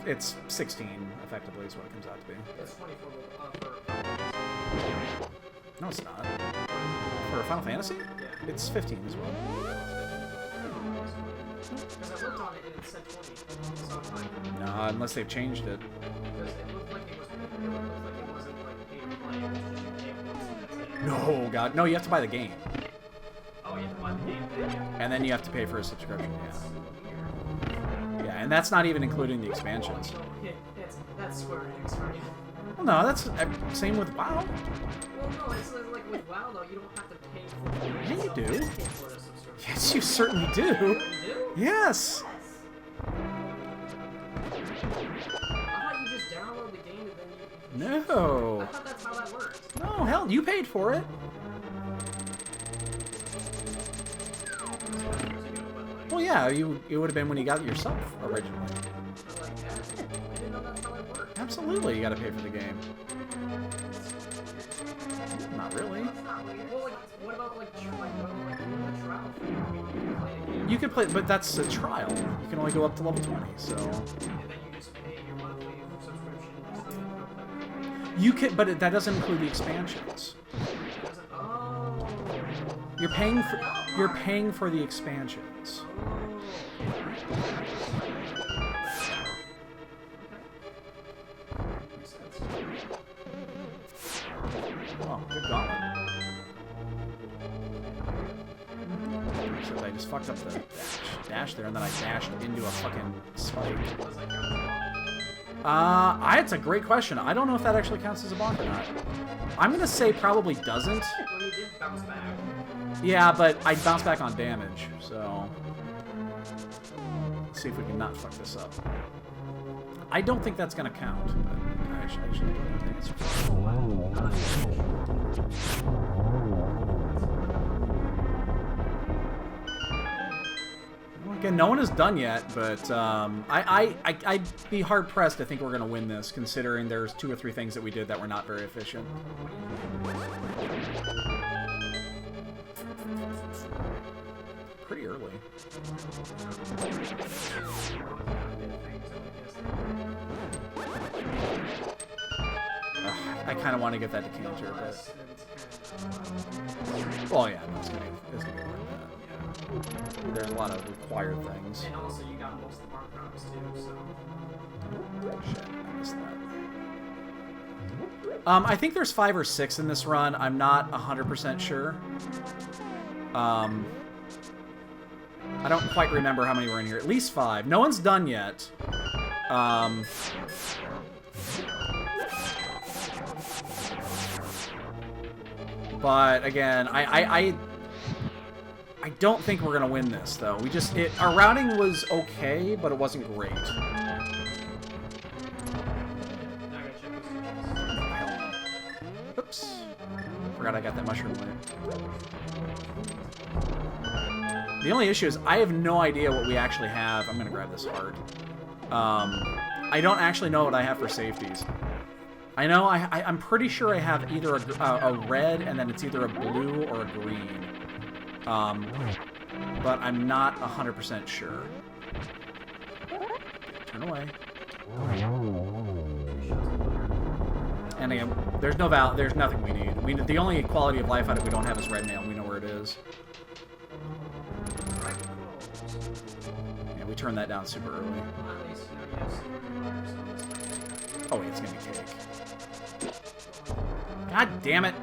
it's 16 effectively is what it comes out to be. It's 24 for No, it's not. For Final Fantasy? Yeah. It's 15 as well. Because I looked on it and it said 20. So I'm like, No, unless they've changed it. because it looked like it wasn't like pay to play. It was just you pay once and that's it. No, God. No, you have to buy the game. Oh, you have to buy the game then? Yeah. And then you have to pay for a subscription, That's yeah. weird. Yeah, and that's not even including the expansions. That's Square Enix for you. Well, no, that's same with WoW. Well, no, it's like with WoW though, you don't have to pay for the game. Yeah, you itself, do. you just pay for the subscription. Yes, you certainly do. You do? Yes. I thought you just download the game and then you... I No. thought that's how that works. No, hell, you paid for it. Well, yeah, it would have been when you got it yourself originally. I like that. I didn't know that's how it worked. Absolutely, you got to pay for the game. Not really. That's not weird. Well, like, what about like the trial fee? I mean, you can play a game. You could play, but that's a trial. You can only go up to level 20, so... And then you just pay your monthly subscription just to play. You can, but that doesn't include the expansions. Oh. You're paying for the expansions. Oh, good gauntlet. Except I just fucked up the dash there, and then I dashed into a fucking spike. It's a great question. I don't know if that actually counts as a bonk or not. I'm gonna say probably doesn't. Well, you did bounce back. Yeah, but I bounced back on damage, so... Let's see if we can not fuck this up. I don't think that's gonna count, but I should don't know the answer. Again, no one is done yet, but I'd be hard-pressed to think we're going to win this, considering there's 2 or 3 things that we did that were not very efficient. Pretty early. I kind of want to get that decanter, but... Well, yeah, no, it's gonna be like that. Yeah. There's a lot of required things. And also, you got most of the mark props too, so... Shit, I missed that. I think there's 5 or 6 in this run. I'm not 100% sure. I don't quite remember how many were in here. At least 5. No one's done yet. But again, I don't think we're gonna win this though. Our routing was okay, but it wasn't great. Now I gotta check this. Oops. Forgot I got that mushroom lamp. The only issue is I have no idea what we actually have. I'm gonna grab this heart. I don't actually know what I have for safeties. I know I'm pretty sure I have either a red and then it's either a blue or a green. But I'm not 100% sure. Turn away. And again, there's nothing we need. The only quality of life item we don't have is red mail. We know where it is. Yeah, we turned that down super early. At least, you know, you have some... Oh wait, it's gonna be cake. God damn it!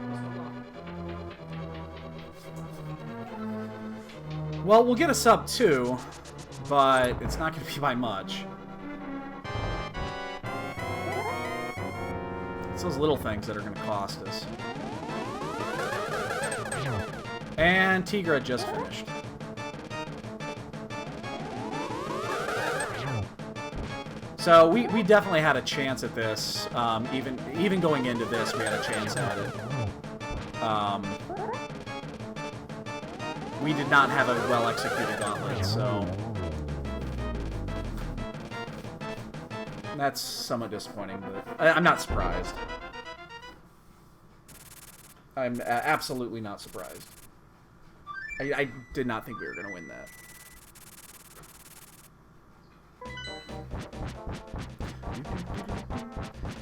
Well, we'll get a sub too, but it's not gonna be by much. It's those little things that are gonna cost us. And Tigra just finished. So we definitely had a chance at this. Even going into this, we had a chance at it. We did not have a well-executed gauntlet, so that's somewhat disappointing. But I'm not surprised. I'm absolutely not surprised. I did not think we were going to win that.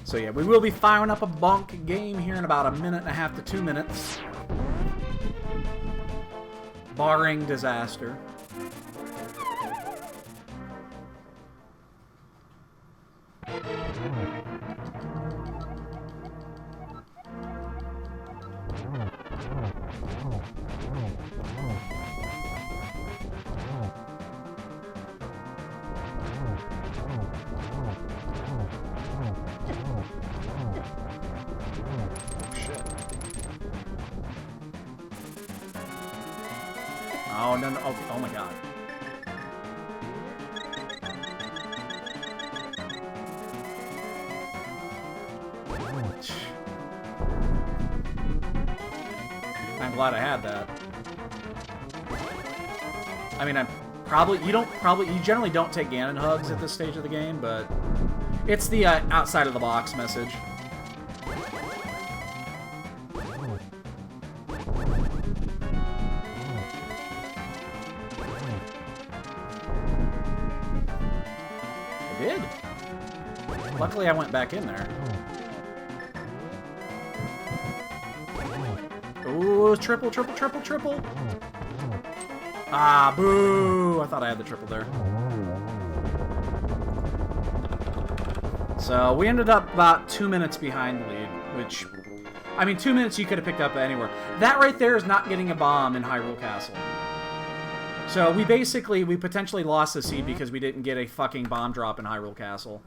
So yeah, we will be firing up a bonk game here in about 1.5 to 2 minutes. Barring disaster. Oh, no, no. Oh my god. I'm glad I had that. I mean, you generally don't take Ganon hugs at this stage of the game, but it's the outside of the box message. Luckily, I went back in there. Ooh, triple, triple, triple, triple. Ah, boo. I thought I had the triple there. So we ended up about 2 minutes behind the lead, which, I mean, 2 minutes you could have picked up anywhere. That right there is not getting a bomb in Hyrule Castle. So we potentially lost the seed because we didn't get a fucking bomb drop in Hyrule Castle.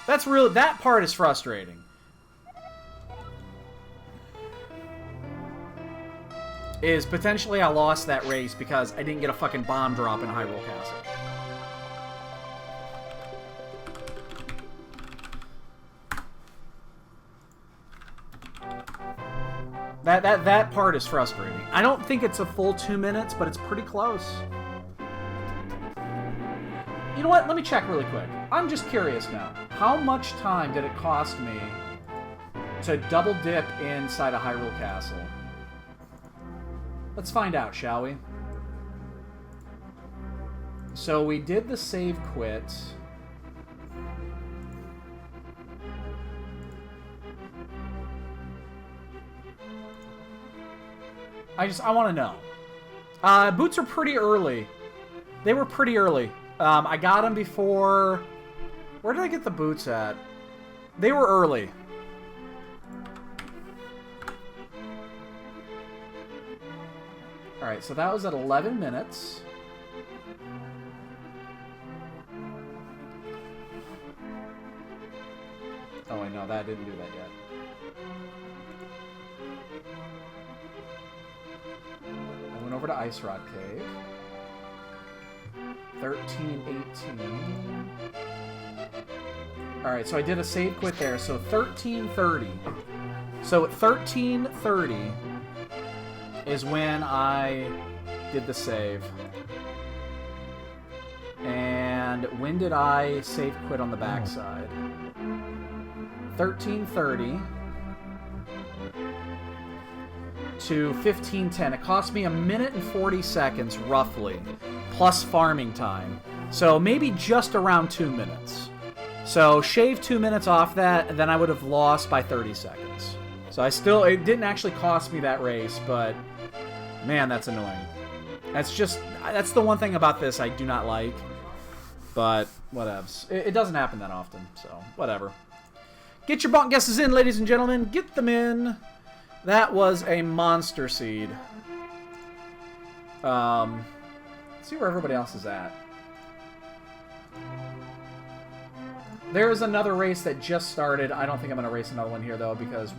That part is frustrating. Is potentially I lost that race because I didn't get a fucking bomb drop in Hyrule Castle. That part is frustrating. I don't think it's a full 2 minutes, but it's pretty close. You know what? Let me check really quick. I'm just curious now. How much time did it cost me to double dip inside a Hyrule Castle? Let's find out, shall we? So we did the save quit. I want to know. Boots are pretty early. They were pretty early. I got them before... Where did I get the boots at? They were early. Alright, so that was at 11 minutes. Oh, wait, no, that didn't do that yet. I went over to Ice Rod Cave. 13, 18. Alright, so I did a save quit there. So 13:30. So at 13:30 is when I did the save. And when did I save quit on the backside? 13:30 to 15:10. It cost me 1 minute and 40 seconds, roughly, plus farming time. So maybe just around 2 minutes. So shave 2 minutes off that, and then I would have lost by 30 seconds. So it didn't actually cost me that race, but man, that's annoying. That's the one thing about this I do not like. But whatevs. It doesn't happen that often, so whatever. Get your bonk guesses in, ladies and gentlemen. Get them in. That was a monster seed. Let's see where everybody else is at. There is another race that just started. I don't think I'm going to race another one here, though, because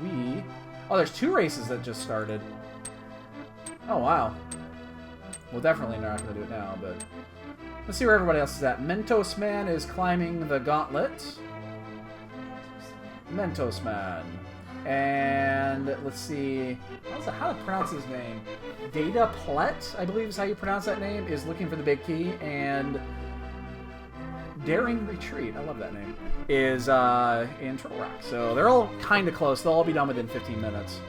Oh, there's 2 races that just started. Oh, wow. Well, definitely not going to do it now, but... Let's see where everybody else is at. Mentos Man is climbing the gauntlet. Mentos Man. And let's see... How to pronounce his name? Data Plet, I believe is how you pronounce that name, is looking for the big key. And... Daring Retreat, I love that name, is in Turtle Rock. So they're all kind of close. They'll all be done within 15 minutes.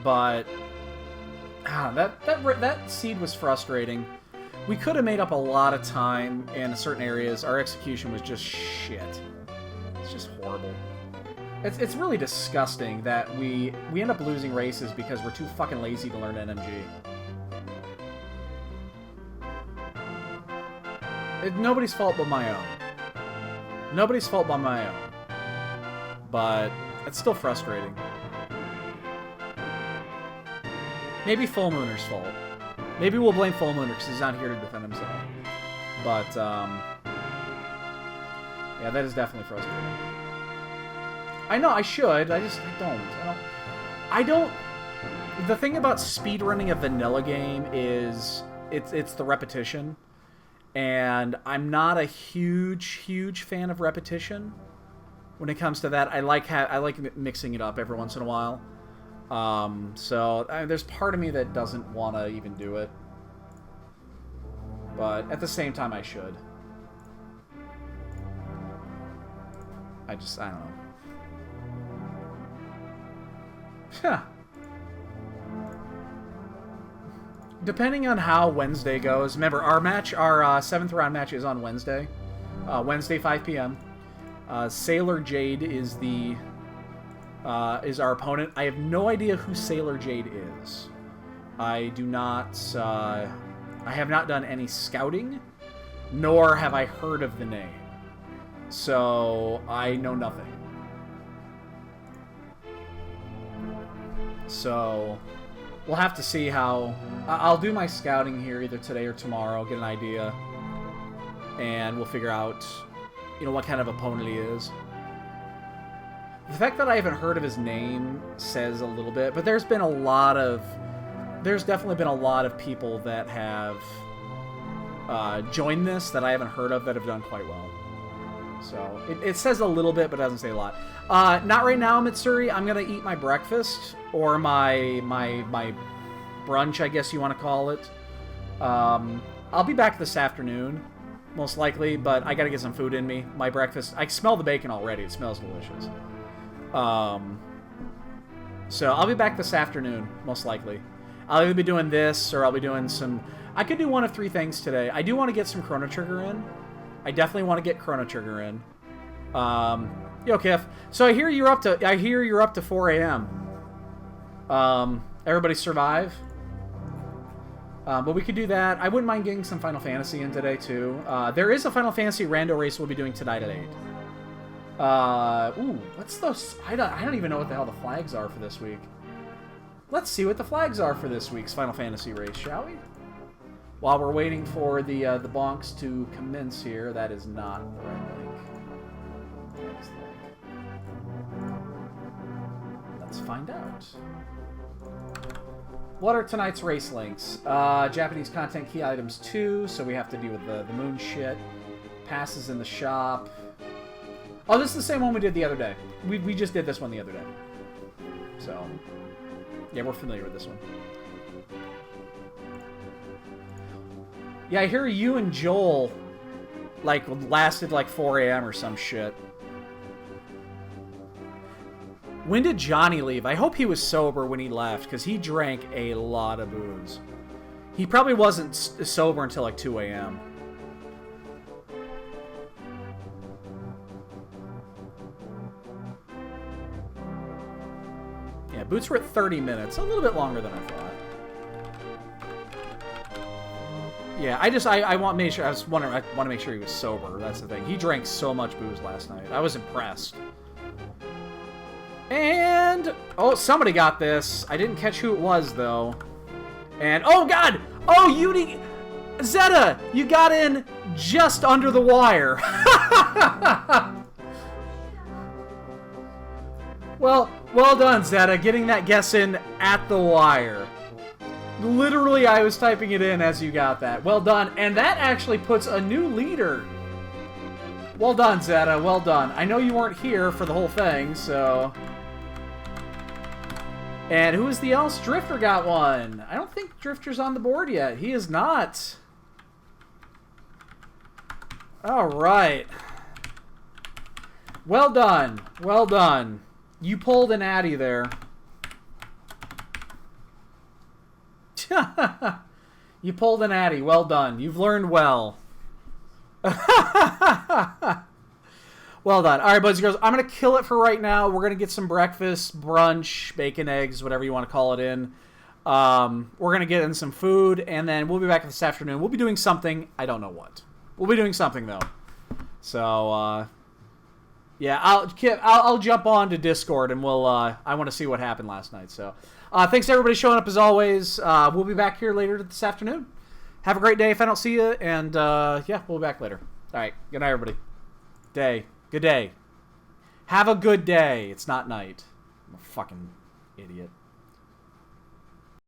But that seed was frustrating. We could have made up a lot of time in certain areas. Our execution was just shit. It's just horrible. It's really disgusting that we end up losing races because we're too fucking lazy to learn NMG. Nobody's fault but my own. Nobody's fault but my own. But it's still frustrating. Maybe Full Mooner's fault. Maybe we'll blame Full Mooner because he's not here to defend himself. But, yeah, that is definitely frustrating. I know, I should. I don't. The thing about speedrunning a vanilla game is it's the repetition. And I'm not a huge fan of repetition when it comes to that. I like mixing it up every once in a while. So there's part of me that doesn't want to even do it. But at the same time, I should. I don't know. Huh. Depending on how Wednesday goes, remember our 7th round match is on Wednesday. Wednesday, 5 p.m. Sailor Jade is our opponent. I have no idea who Sailor Jade is. I have not done any scouting, nor have I heard of the name. So I know nothing. So we'll have to see how... I'll do my scouting here either today or tomorrow, get an idea, and we'll figure out, what kind of opponent he is. The fact that I haven't heard of his name says a little bit, but there's definitely been a lot of people that have joined this that I haven't heard of that have done quite well. So it says a little bit, but doesn't say a lot. Not right now, Mitsuri. I'm gonna eat my breakfast or my brunch, I guess you want to call it. I'll be back this afternoon, most likely, but I gotta get some food in me. My breakfast. I smell the bacon already. It smells delicious. So I'll be back this afternoon, most likely. I'll either be doing this or I'll be doing some... I could do one of three things today. I do want to get some Chrono Trigger in. I definitely want to get Chrono Trigger in. Yo, Kif. So I hear you're up to 4 a.m. Everybody survive? But we could do that. I wouldn't mind getting some Final Fantasy in today, too. There is a Final Fantasy Rando race we'll be doing tonight at 8. Ooh, what's those? I don't even know what the hell the flags are for this week. Let's see what the flags are for this week's Final Fantasy race, shall we? While we're waiting for the bonks to commence here, that is not the right link. That is the link. Let's find out. What are tonight's race links? Japanese content key items 2, so we have to deal with the moon shit. Passes in the shop. Oh, this is the same one we did the other day. We just did this one the other day. So, yeah, we're familiar with this one. Yeah, I hear you and Joel, like, lasted like 4 a.m. or some shit. When did Johnny leave? I hope he was sober when he left, because he drank a lot of booze. He probably wasn't sober until like 2 a.m. Yeah, boots were at 30 minutes. A little bit longer than I thought. Yeah, I want to make sure. I want to make sure he was sober. That's the thing. He drank so much booze last night. I was impressed. And oh, somebody got this. I didn't catch who it was though. And oh god, oh Zeta, you got in just under the wire. Well done, Zeta, getting that guess in at the wire. Literally, I was typing it in as you got that. Well done. And that actually puts a new leader. Well done, Zeta. Well done. I know you weren't here for the whole thing, so... And who is the else? Drifter got one. I don't think Drifter's on the board yet. He is not. All right. Well done. Well done. You pulled an Addy there. You pulled an Addy. Well done. You've learned well. Well done. All right, boys and girls. I'm going to kill it for right now. We're going to get some breakfast, brunch, bacon, eggs, whatever you want to call it in. We're going to get in some food, and then we'll be back this afternoon. We'll be doing something. I don't know what. We'll be doing something, though. So, yeah, I'll jump on to Discord, and we'll. I want to see what happened last night. So, thanks to everybody showing up as always. We'll be back here later this afternoon. Have a great day if I don't see you, and yeah, we'll be back later. All right, good night, everybody. Good day. Have a good day. It's not night. I'm a fucking idiot.